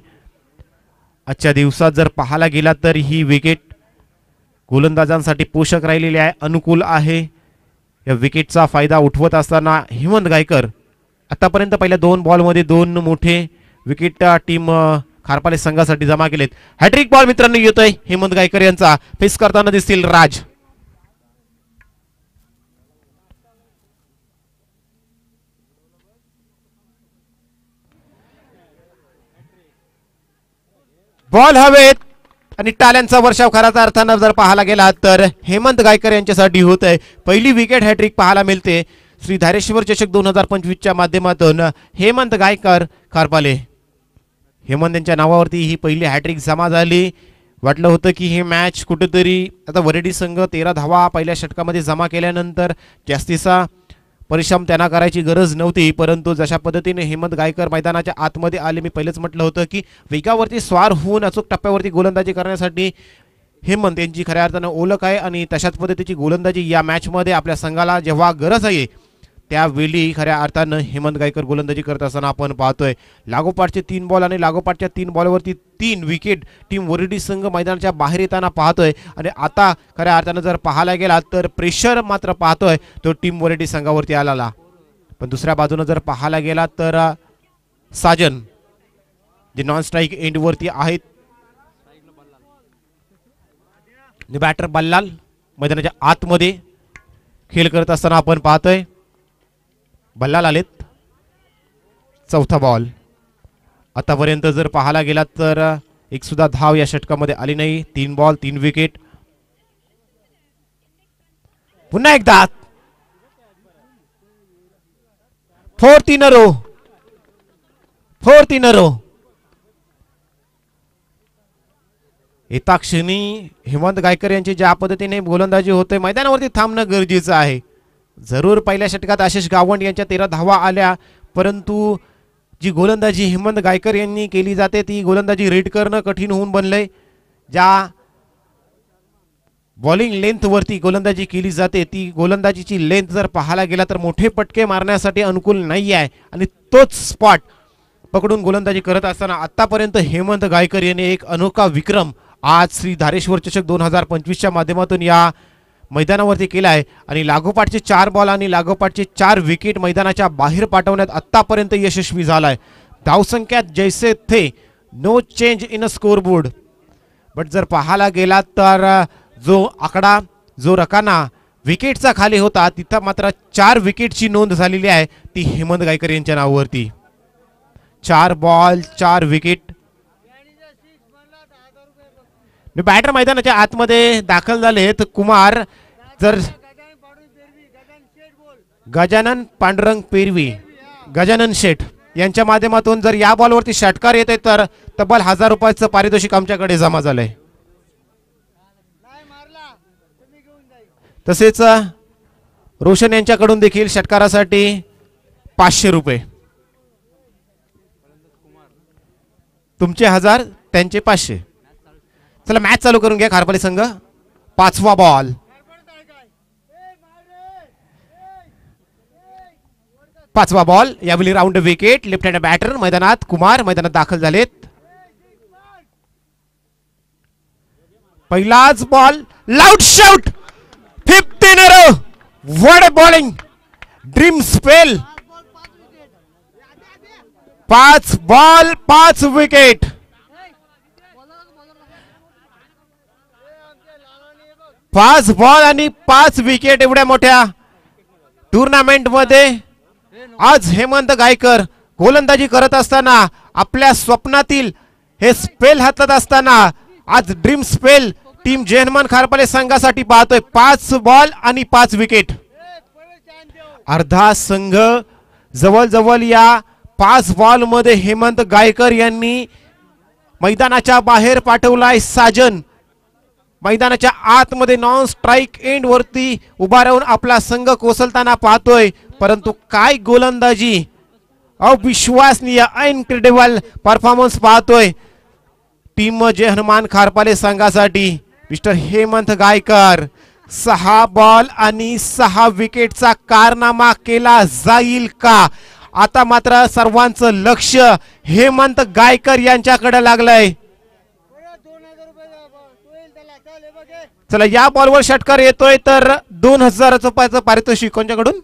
आजच्या दिवसात जर पाहायला गेला तर ही विकेट गोलंदाजांसाठी पोषक राहिलेली आहे, अनुकूल आहे. या विकेटचा फायदा उठवत असताना हेमंत गायकर आतापर्यंत पहिल्या 2 बॉलमध्ये 2 मोठे विकेट टीम खारपाले संघासाठी जमा केलेत. हॅट्रिक बॉल मित्रांनो येतोय हेमंत गायकर यांचा. फेस करताना दिसतील राज. बॉल हवेत आणि टाळ्यांचा वर्षाव खऱ्याच अर्थानं जर पाहायला गेला तर हेमंत गायकर यांच्यासाठी होत आहे. पहिली विकेट हॅट्रिक पाहायला मिळते श्री धारेश्वर चषक 2025च्या माध्यमातून. हेमंत गायकर खारपाले, हेमंत यांच्या नावावरती ही पहिली हॅट्रिक जमा झाली. वाटलं होतं की हे मॅच कुठेतरी आता वरेडी संघ 13 धावा पहिल्या षटकामध्ये जमा केल्यानंतर जास्तीचा परिश्रम त्यांना करायची गरज नव्हती, परंतु जशा पद्धतीने हेमंत गायकर मैदानाच्या आतमध्ये आले, मी पहिलेच म्हटलं होतं की वेगावरती स्वार होऊन अचूक टप्प्यावरती गोलंदाजी करण्यासाठी हेमंत यांची खऱ्या अर्थानं ओळख आहे. आणि तशाच पद्धतीची गोलंदाजी या मॅचमध्ये आपल्या संघाला जेव्हा गरज आहे त्यावेळी खऱ्या अर्थानं हेमंत गायकर गोलंदाजी करत असताना आपण पाहतोय. लागोपाठचे 3 बॉल आणि लागोपाठच्या 3 बॉलवरती 3 विकेट टीम वरेडी संघ मैदानाच्या बाहेर येताना पाहतोय. आणि आता खऱ्या अर्थानं जर पाहायला गेला तर प्रेशर मात्र पाहतोय तो टीम वरेडी संघावरती आलेला. पण दुसऱ्या बाजूने जर पाहायला गेला तर साजन जे नॉन स्ट्राईक एंडवरती आहेत, बॅटर बल्लाल मैदानाच्या आतमध्ये खेळ करत असताना आपण पाहतोय. बल्लाल आलेत. 4था बॉल. आतापर्यंत जर पाहायला गेला तर एक सुद्धा धाव या षटकामध्ये आली नाही. 3 बॉल 3 विकेट. पुन्हा एकदा 4th in a row. येता क्षणी हेमंत गायकर यांची ज्या पद्धतीने गोलंदाजी होते, मैदानावरती थांबणं गरजेचं आहे. जरूर पहिल्या षटकात आशिष गावंड यांच्या 13 धावा आल्या, परंतु जी गोलंदाजी हेमंत गायकर यांनी केली जाते ती गोलंदाजी रीड करणं कठीण होऊन बनलंय. ज्या बॉलिंग लेंथ वरती गोलंदाजी केली जाते ती गोलंदाजीची लेंथ जर पाहायला गेला तर मोठे पटके मारण्यासाठी अनुकूल नाही आहे. आणि तोच स्पॉट पकडून गोलंदाजी करत असताना आतापर्यंत हेमंत गायकर यांनी एक अनोखा विक्रम आज श्री धारेश्वर चषक 2025च्या माध्यमातून या मैदानावरती केला आहे. आणि लागोपाठचे 4 बॉल आणि लागोपाठचे 4 विकेट मैदानाच्या बाहेर पाठवण्यात आतापर्यंत यशस्वी झालाय. धावसंख्यात जैसे थे, no change in a scoreboard. But जर पाहायला गेला तर जो आकडा, जो रकाना विकेटचा खाली होता तिथं मात्र 4 विकेटची नोंद झालेली आहे ती हेमंत गायकर यांच्या नावावरती. 4 बॉल 4 विकेट. बॅटर मैदानाच्या आतमध्ये दाखल झालेत. कुमार जर गजानन पांडुरंग पेरवी, गजानन शेठ यांच्या माध्यमातून जर या बॉलवरती षटकार येते तर तब्बल 1000 रुपयाचं पारितोषिक आमच्याकडे जमा झालंय. तसेच रोशन यांच्याकडून देखील षटकारासाठी 500 रुपये. तुमचे 1000 त्यांचे 500. चला मॅच चालू करून घ्या खारपाली संघ. 5वा बॉल. 5वा बॉल. यावेळी round wicket. Left hand batter मैदानात. कुमार मैदानात दाखल झालेत. पहिलाच ball. Loud shout. 15 in a row. What a bowling. Dream spell. 5 ball 5 wicket. 5 ball आणि 5 विकेट एवढ्या मोठ्या टुर्नामेंट मध्ये आज हेमंत गायकर गोलंदाजी करत असताना आपल्या स्वप्नातील हे स्पेल हातात असताना आज ड्रीम स्पेल टीम जेहनमान खारपाले संघासाठी पाहतोय. 5 बॉल आणि 5 विकेट. अर्धा संघ जवळजवळ या 5 बॉल मध्ये हेमंत गायकर यांनी मैदानाच्या बाहेर पाठवलाय. साजन मैदानाच्या आतमध्ये नॉन स्ट्राइक एंड वरती उभा राहून आपला संघ कोसलताना पाहतोय. परंतु काय गोलंदाजी, अविश्वसनीय, इनक्रेडिबल परफॉर्मन्स पाहतोय टीम जेहनमान खारपाले संघासाठी. मिस्टर हेमंत गायकर 6 बॉल आणि 6 विकेटचा कारनामा केला जाईल का? आता मात्र सर्वांचं लक्ष हेमंत गायकर यांच्याकडे लागलंय. चला या बॉलवर षटकार येतोय तर 2000 रुपयाचं पारितोषिक कोणच्याकडून?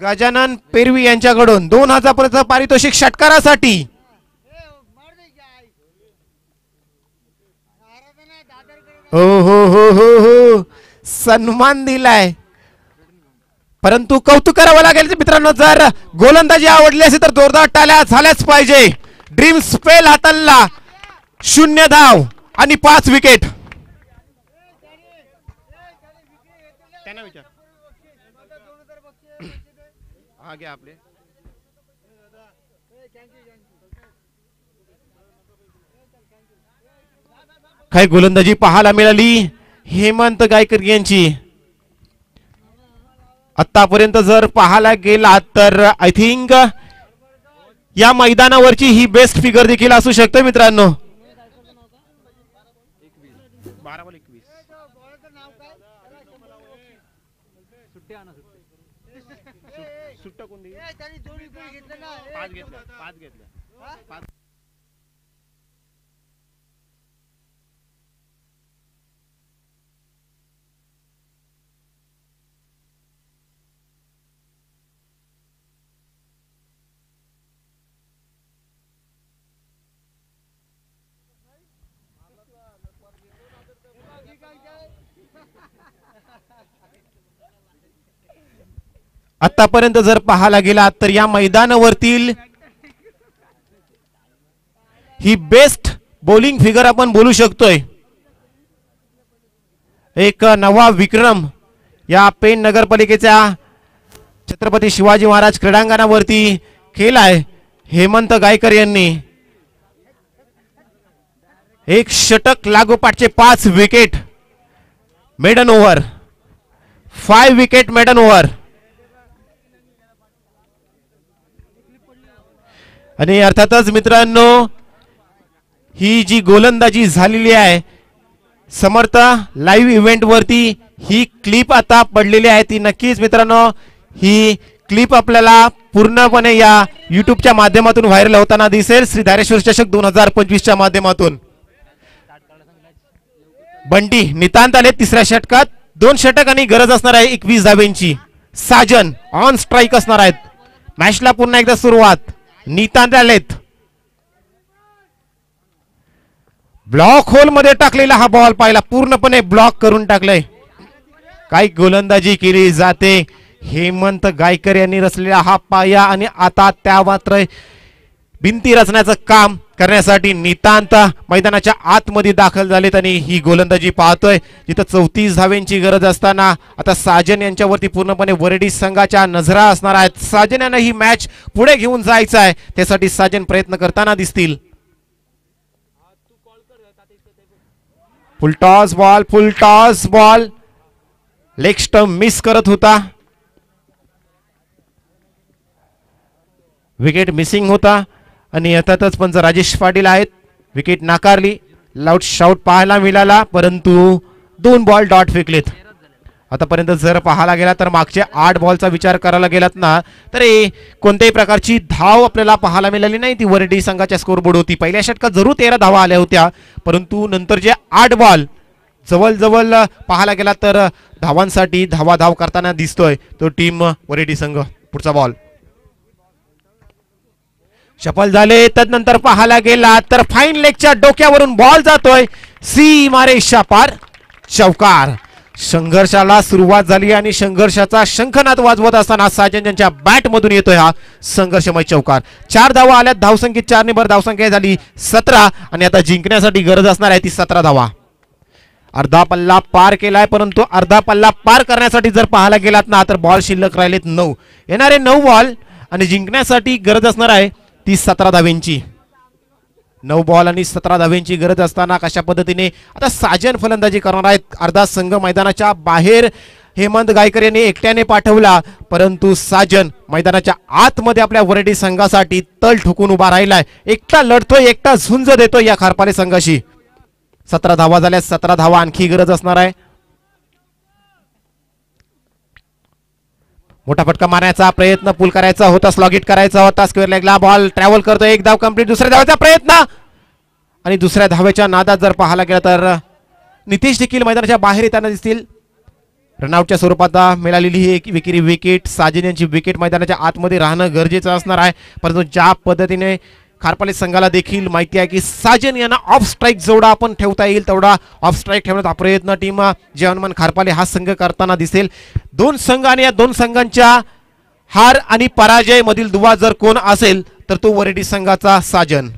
गजानन पेरवी यांच्याकडून 2000 पर्यंत पारितोषिक षटकारासाठी. हो हो हो हो हो सन्मान दिलाय. परंतु कौतुक करावं लागेल मित्रांनो. जर गोलंदाजी आवडली असेल तर जोरदार टाळ्या झाल्याच पाहिजे. ड्रीम स्पेल हाताळला. 0 धाव आणि 5 विकेट. काही गोलंदाजी पाहायला मिळाली हेमंत गायकर यांची. आतापर्यंत जर पाहायला गेला तर आय थिंक या मैदानावरची ही बेस्ट फिगर देखील असू शकते मित्रांनो. 12-21 सुट्टा कोण देईल? 5 घेतल्या. आतापर्यंत जर पाहायला गेला तर या मैदानावरतील ही बेस्ट बॉलिंग फिगर आपण बोलू शकतोय. एक नवा विक्रम या पेण नगरपालिकेच्या छत्रपती शिवाजी महाराज क्रीडांगणावरती केलाय हेमंत गायकर यांनी. एक षटक लागोपाठचे 5 wicket maiden over. 5 wicket maiden over. आणि अर्थातच मित्रांनो ही जी गोलंदाजी झालेली आहे समर्थ लाईव्ह इव्हेंट वरती ही क्लिप आता पडलेली आहे. ती नक्कीच मित्रांनो ही क्लिप आपल्याला पूर्णपणे या युट्यूबच्या माध्यमातून व्हायरल होताना दिसेल. श्री धारेश्वर चषक 2025 च्या माध्यमातून. बंटी नितांत आले तिसऱ्या षटकात. 2 षटक आणि गरज असणार आहे 21 धावेंची. साजन ऑन स्ट्राइक असणार आहेत. मॅचला पुन्हा एकदा सुरुवात. नितांत आलेत. ब्लॉक होल मध्ये टाकलेला हा बॉल पाहिला. पूर्णपणे ब्लॉक करून टाकलाय. काही गोलंदाजी केली जाते हेमंत गायकर यांनी रचलेला हा पाया आणि आता त्या मात्र भिंती रचण्याचं काम करण्यासाठी नितांत मैदानाच्या आतमध्ये दाखल झालेत आणि ही गोलंदाजी पाहतोय जिथं 34 धावेंची गरज असताना आता साजन यांच्यावरती पूर्णपणे वरडी संघाच्या नजरा असणार आहेत. साजन यांना ही मॅच पुढे घेऊन जायचं आहे, त्यासाठी साजन प्रयत्न करताना दिसतील. फुल toss ball leg stump miss करत होता, विकेट मिसिंग होता आणि येतातच पंच राजेश पाटील आहेत. विकेट नाकारली, लाऊड शाउट पाहायला मिळाला, परंतु 2 बॉल डॉट फेकलेत. आतापर्यंत जर पाहायला गेला तर मागच्या 8 बॉलचा विचार करायला गेलात ना तर कोणत्याही प्रकारची धाव आपल्याला पाहायला मिळाली नाही. ती वरडी संघाच्या स्कोरबोर्ड होती. पहिल्या षटकात जरूर 13 धावा आल्या होत्या, परंतु नंतर जे 8 बॉल जवळ पाहायला गेला तर धावांसाठी धाव करताना दिसतोय तो टीम वरडी संघ. पुढचा बॉल सफल झाले. तदनंतर पाहायला गेला तर फाईन लेगच्या डोक्यावरून बॉल जातोय सीमारेषा पार, चौकार. संघर्षाला सुरुवात झाली आणि संघर्षाचा शंखनाद वाजवत असताना साजन यांच्या बॅट मधून येतोय हा संघर्षमय चौकार. 4 धावा आल्यात. धावसंख्येत 4 ने भर धावसंख्या झाली 17 आणि आता जिंकण्यासाठी गरज असणार आहे ती 17 धावा. अर्धा पल्ला पार केलाय, परंतु अर्धा पल्ला पार करण्यासाठी जर पाहायला गेलात ना तर बॉल शिल्लक राहिलेत 9. येणारे 9 बॉल आणि जिंकण्यासाठी गरज असणार आहे ती 17 धावेंची. 9 बॉल आणि 17 धावेंची गरज असताना कशा पद्धतीने आता साजन फलंदाजी करणार आहेत. अर्धा संघ मैदानाच्या बाहेर हेमंत गायकर यांनी एकट्याने पाठवला, परंतु साजन मैदानाच्या आतमध्ये आपल्या वरडी संघासाठी तल ठोकून उभा राहिलाय. एकटा लढतोय, एकटा झुंज देतोय या खारपाले संघाशी. 17 धावा झाल्या, 17 धावा आणखी गरज असणार आहे. मोठा फटका मारण्याचा प्रयत्न, पुल करायचा होता, स्लॉगिट करायचा होता, स्क्वेअर लेगला बॉल ट्रॅव्हल करतो. 1 धाव कंप्लीट. दुसऱ्या धावेचा प्रयत्न आणि दुसऱ्या धावेच्या नादात जर पाहायला गेला तर नितीश देखील मैदानाच्या बाहेर येताना दिसतील. रनआउटच्या स्वरूपात मिळालेली ही एक विकेट. साजन यांची विकेट मैदानाच्या आतमध्ये राहणं गरजेचं असणार आहे, परंतु ज्या पद्धतीने खारपाले संघाला देखील माहिती आहे की साजन यांना ऑफ स्ट्राईक जेवढा आपण ठेवता येईल तेवढा ऑफ स्ट्राईक ठेवण्याचा प्रयत्न टीम जवानमान खारपाले हा संघ करताना दिसेल. 2 संघ आणि या 2 संघांच्या हार आणि पराजय मधील दुवा जर कोण असेल तर तो वरडी संघाचा साजन.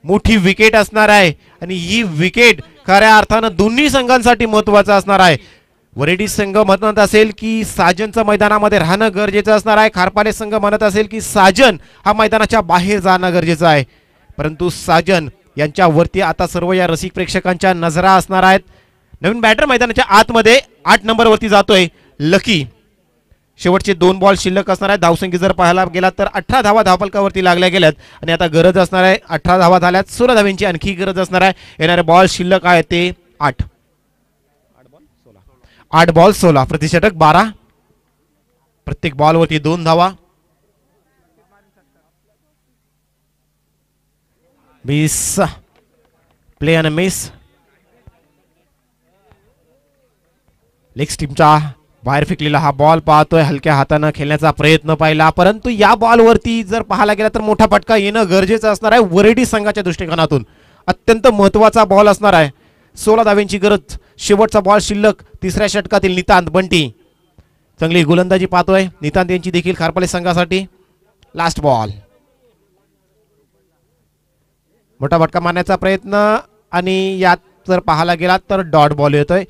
मोठी विकेट असणार आहे आणि ही विकेट खऱ्या अर्थानं दोन्ही संघांसाठी महत्वाचं असणार आहे. वरडी संघ म्हणत असेल की साजनचं मैदानामध्ये राहणं गरजेचं असणार आहे, खारपाले संघ म्हणत असेल की साजन हा मैदानाच्या बाहेर जाणं गरजेचं आहे, परंतु साजन यांच्यावरती आता सर्व या रसिक प्रेक्षकांच्या नजरा असणार आहेत. नवीन बॅटर मैदानाच्या आतमध्ये 8 नंबरवरती जातोय लकी. शेवटचे 2 बॉल शिल्लक असणार आहेत. धावसंख्या जर पाहायला गेला तर 18 धावा धावफलकावरती लागल्या गेल्यात आणि आता गरज असणार आहे 18 धावा झाल्यात, 16 धाव्यांची आणखी गरज असणार आहे. येणारे बॉल शिल्लक आहे ते 8 बॉल 16 प्रतिषटक 12. प्रत्येक बॉलवरती 2 धावा. मिस, प्ले अन मिस. लेग टीमच्या बाहेर फेकलेला हा बॉल पाहतोय. हलक्या हाताने खेळण्याचा प्रयत्न पाहिला, परंतु या बॉलवरती जर पाहायला गेला तर मोठा फटका येणं गरजेचं असणार आहे. वरडी संघाच्या दृष्टिकोनातून अत्यंत महत्वाचा बॉल असणार आहे. 16 धाव्यांची गरज. शेवटचा बॉल शिल्लक. 3ऱ्या षटकातील नितांत बंटी चांगली गोलंदाजी पाहतोय. नितांत यांची देखील खारपाले संघासाठी लास्ट बॉल. मोठा फटका मारण्याचा प्रयत्न आणि यात जर पाहायला गेला तर डॉट बॉल येतोय.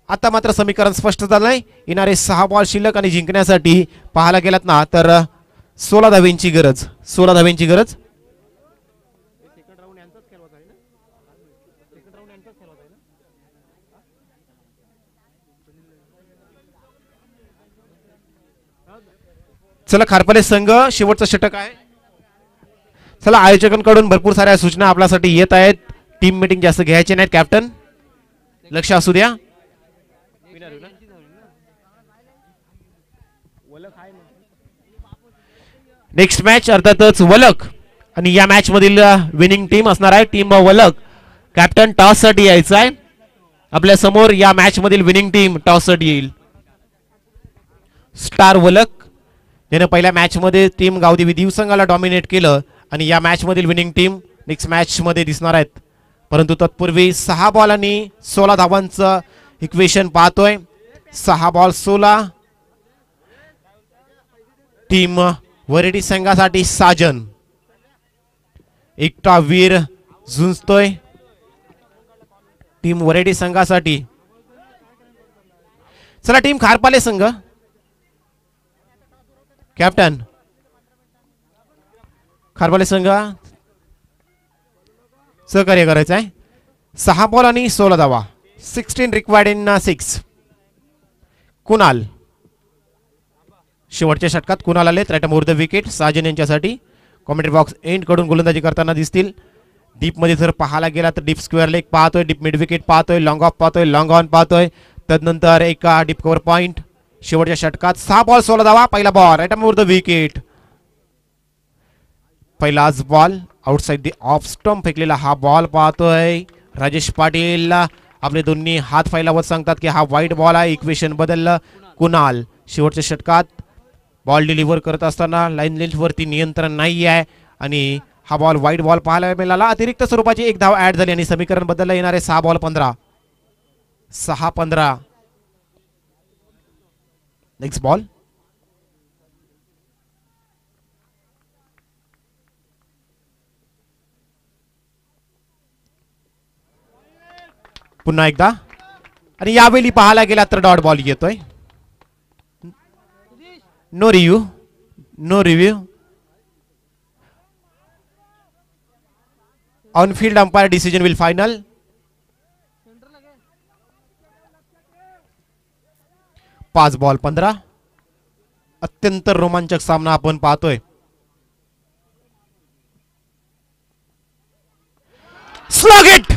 आता मात्र समीकरण स्पष्ट झालंय. येणारे 6 बॉल शिल्लक आणि जिंकण्यासाठी पाहायला गेलात ना तर 16 धाव्यांची गरज. 16 धाव्यांची गरज. चला खारपाले संघ शेवटचं षटक आहे. चला आयोजकांकडून भरपूर साऱ्या सूचना आपल्यासाठी येत आहेत. टीम मीटिंग जास्त घ्यायचे नाहीत. कॅप्टन लक्ष असू द्या. नेक्स्ट मॅच अर्थातच वलक आणि या मॅच मधील विनिंग टीम असणार आहे टीम वलक. कॅप्टन टॉस साठी यायचं आहे. आपल्या समोर या मॅच मधील विनिंग टीम टॉस साठी येईल. स्टार वलक ज्याने पहिल्या मॅच मध्ये टीम गावदेवी दिव संघाला डॉमिनेट केलं आणि या मॅच मधील विनिंग टीम नेक्स्ट मॅच मध्ये दिसणार आहेत. परंतु तत्पूर्वी 6 बॉल आणि 16 धावांचं इक्वेशन पाहतोय. 6 बॉल 16 टीम वरेडी संघासाठी साजन एकटा वीर झुंजतोय टीम वरेडी संघासाठी. चला टीम खारपाले संघ कॅप्टन खारपाले संघ सहकार्य करायचं आहे. 6 बॉल आणि 16 धावा 16 रिक्वायर्ड इन 6. कुणाल शेवटच्या षटकात कुणाल आले right more the wicket Sajan यांच्यासाठी. कॉमेंट्री बॉक्स एंड कडून गोलंदाजी करताना दिसतील. डीप मध्ये जर पाहायला गेला तर डीप स्क्वेअर लेग पाहतोय, डीप मिड विकेट पाहतोय, लॉंग ऑफ पाहतोय, लॉंग ऑन पाहतोय. तदनंतर एका डीप कव्हर पॉइंट शेवटच्या षटकात 6 बॉल 16 धावा. पहिला ball right more the wicket. पहिलाच ball outside the off stump फेकलेला हा बॉल पाहतोय राजेश पाटील. आपले दोन्ही हात फैलावत सांगतात की हा वाईट बॉल आहे. इक्वेशन बदललं. कुणाल शेवटच्या षटकात बॉल डिलिव्हर करत असताना लाईन लेंथ वरती नियंत्रण नाही आहे आणि हा बॉल वाईट बॉल पाहायला मिळाला. अतिरिक्त स्वरूपाची एक धाव ऍड झाली आणि समीकरण बदललं. येणारे 6 बॉल 15. 6-15. नेक्स्ट बॉल पुन्हा एकदा आणि यावेळी पाहायला गेला तर डॉट बॉल येतोय. No review no review. On field umpire decision will final. पाच बॉल 15. अत्यंत रोमांचक सामना आपण पाहतोय. स्लॉगेट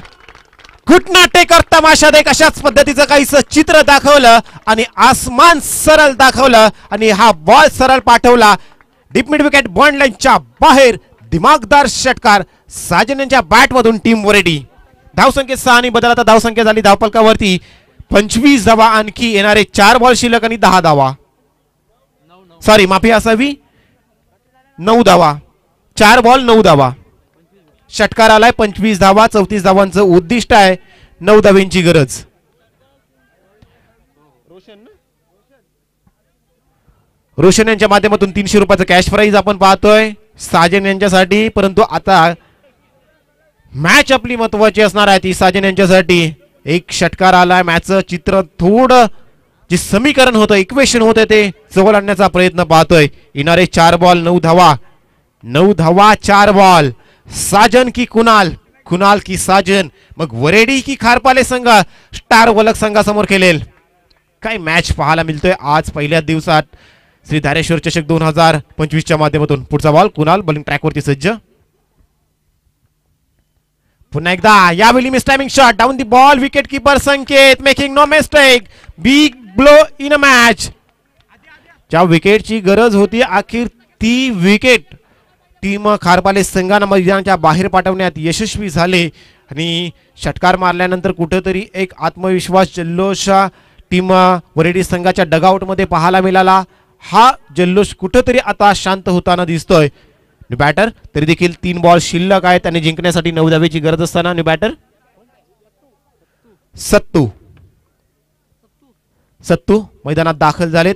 घुटना टेकर तमाशा देख अशाच पद्धतीचं काहीच चित्र दाखवलं आणि आसमान सरळ दाखवलं आणि हा बॉल सरळ पाठवला डीप मिड विकेट बॉन्ड लाईनच्या बाहेर. दिमागदार षटकार साजन यांच्या बॅट मधून टीम वरेडी. धावसंख्येत 6 आणि बदल आता धावसंख्या झाली धावपलकावरती 25 धावा. आणखी येणारे 4 बॉल शिल्लक आणि 10 धावा. सॉरी माफी असावी 9 धावा. 4 बॉल 9 धावा. षटकार आलाय 25 धावा. 34 धावांचं उद्दिष्ट आहे. 9 धावांची गरज. रोशन यांच्या माध्यमातून 300 रुपयाचं कॅश प्राइज आपण पाहतोय साजन यांच्यासाठी. परंतु आता मॅच आपली महत्वाची असणार आहे ती साजन यांच्यासाठी. एक षटकार आलाय. मॅचचं चित्र थोडं जे समीकरण होतं इक्वेशन होतं ते जवळ आणण्याचा प्रयत्न पाहतोय. येणारे 4 बॉल 9 धावा. 9 धावा 4 बॉल. साजन की कुणाल, कुणाल की साजन, मग वरेडी की खारपाले संघ स्टार वलक संघासमोर खेळेल. काय मॅच पाहायला मिळतोय आज पहिल्या दिवसात श्री धारेश्वर चषक 2025 च्या माध्यमातून. पुढचा बॉल कुणाल बॉलिंग ट्रॅकवरती सज्ज. पुन्हा एकदा यावेळी mistiming shot down the ball. Wicket keeper Sanket making no mistake. Big blow in a match. ज्या विकेटची गरज होती अखेर ती विकेट टीम खारपाले संघानं मैदानाच्या बाहेर पाठवण्यात यशस्वी झाले आणि षटकार मारल्यानंतर कुठेतरी एक आत्मविश्वास जल्लोष टीम वरेडी संघाच्या डगआउट मध्ये पाहायला मिळाला. हा जल्लोष कुठेतरी आता शांत होताना दिसतोय. न्यू बॅटर तरी देखील 3 बॉल शिल्लक आहेत. त्यांनी जिंकण्यासाठी 9 धावेची गरज असताना न्यू बॅटर सत्तू मैदानात दाखल झालेत.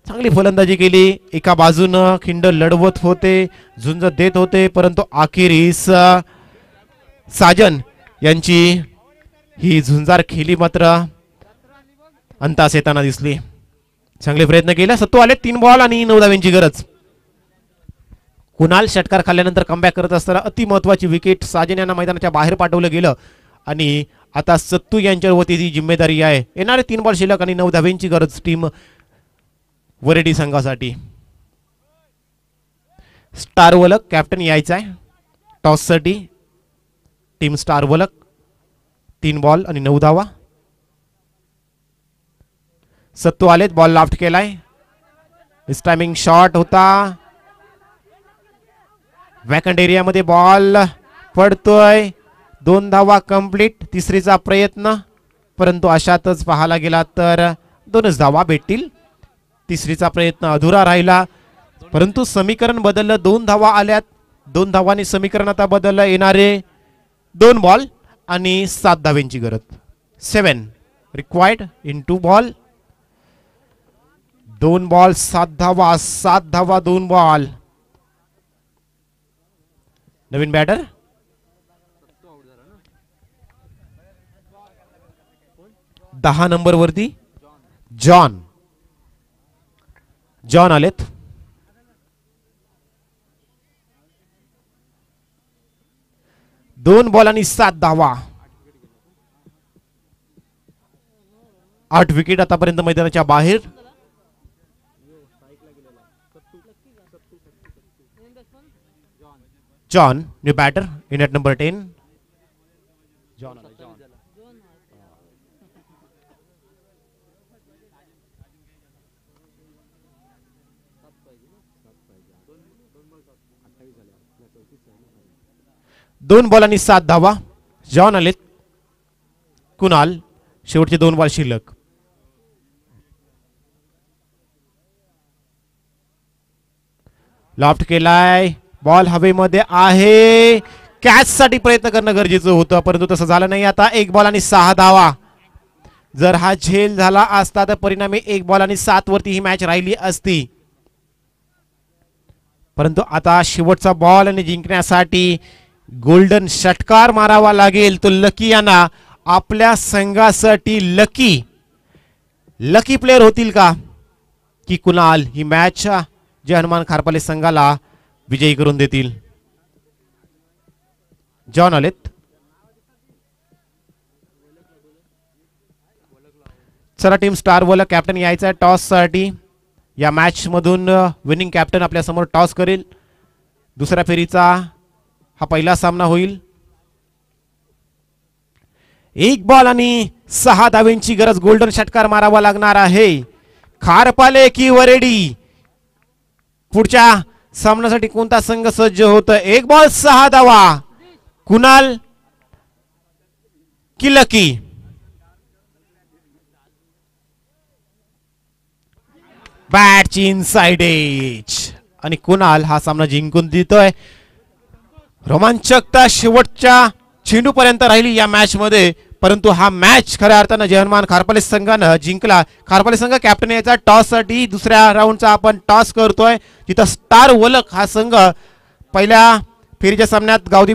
चांगली फलंदाजी केली. एका बाजूनं खिंड लढवत होते, झुंज देत होते, परंतु अखेरीस साजन यांची ही झुंजार खेळी मात्र अंतास येताना दिसली. चांगले प्रयत्न केले. सत्तू आले. 3 बॉल आणि 9 धावांची गरज. कुणाल षटकार खाल्ल्यानंतर कमबॅक करत असताना अति महत्वाची विकेट साजन यांना मैदानाच्या बाहेर पाठवलं गेलं आणि आता सत्तू यांच्यावरती ती जिम्मेदारी आहे. येणारे 3 बॉल शिल्लक आणि 9 धावांची गरज टीम वरेडी संघासाठी. स्टार वलक कॅप्टन यायचा आहे टॉस साठी. टीम स्टार वलक 3 बॉल आणि 9 धावा. सत्तू आलेत. बॉल लाफ्ट केलाय. मिस टायमिंग शॉट होता. वॅकंट एरिया मध्ये बॉल पडतोय. 2 धावा कंप्लीट. तिसरीचा प्रयत्न परंतु अशातच पाहायला गेला तर 2च धावा भेटतील. तिसरीचा प्रयत्न अधुरा राहिला परंतु समीकरण बदललं. 2 धावा आल्यात. 2 धावांनी समीकरण आता बदललं. येणारे 2 बॉल आणि 7 धावांची गरज. 7 रिक्वायर्ड इन 2 बॉल. 2 बॉल 7 धावा, 7 धावा 2 बॉल. नवीन बॅटर 10 नंबर वरती जॉन आलेत. दोन बॉल आणि 7 धावा. 8 विकेट आतापर्यंत मैदानाच्या बाहेर. John new batter in at number 10. John दोन बॉल आणि 7 धावा. जॉन आलेत. कुणाल शेवटचे 2 बॉल शिल्लक. लॉफ्ट केलाय. बॉल हवेमध्ये आहे. कॅच साठी प्रयत्न करणं गरजेचं होतं परंतु तसं झालं नाही. आता 1 बॉल आणि 6 धावा. जर हा झेल झाला असता तर परिणामी 1 बॉल आणि 7 वरती ही मॅच राहिली असती. परंतु आता शेवटचा बॉल आणि जिंकण्यासाठी गोल्डन षटकार मारावा लागेल. तो लकी यांना आपल्या संघासाठी लकी प्लेयर होतील का की कुणाल ही मॅच जे हनुमान खारपाले संघाला विजयी करून देतील. जॉन आलेत. चला टीम स्टार बोला कॅप्टन यायचा टॉस साठी. या मॅच मधून विनिंग कॅप्टन आपल्या समोर टॉस करेल. दुसऱ्या फेरीचा हा पहिला सामना होईल. 1 बॉल आणि 6 धावेंची गरज. गोल्डन षटकार मारावा लागणार आहे. खारपाले की वरेडी पुढच्या सामन्यासाठी कोणता संघ सज्ज होत. 1 बॉल 6 धावा. कुणाल की लकी. बॅटची इनसाइड एज आणि कुणाल हा सामना जिंकून देतोय. रोमांचकता शेवटच्या चेंडूपर्यंत राहिली या मॅच मध्ये परंतु हा मॅच खऱ्या अर्थानं जे हनुमान खारपाले संघानं जिंकला. खारपाले संघ कॅप्टन याचा टॉस साठी दुसऱ्या राऊंडचा आपण टॉस करतोय. तिथं स्टार वलक हा संघ पहिल्या फेरीच्या सामन्यात गावदेवी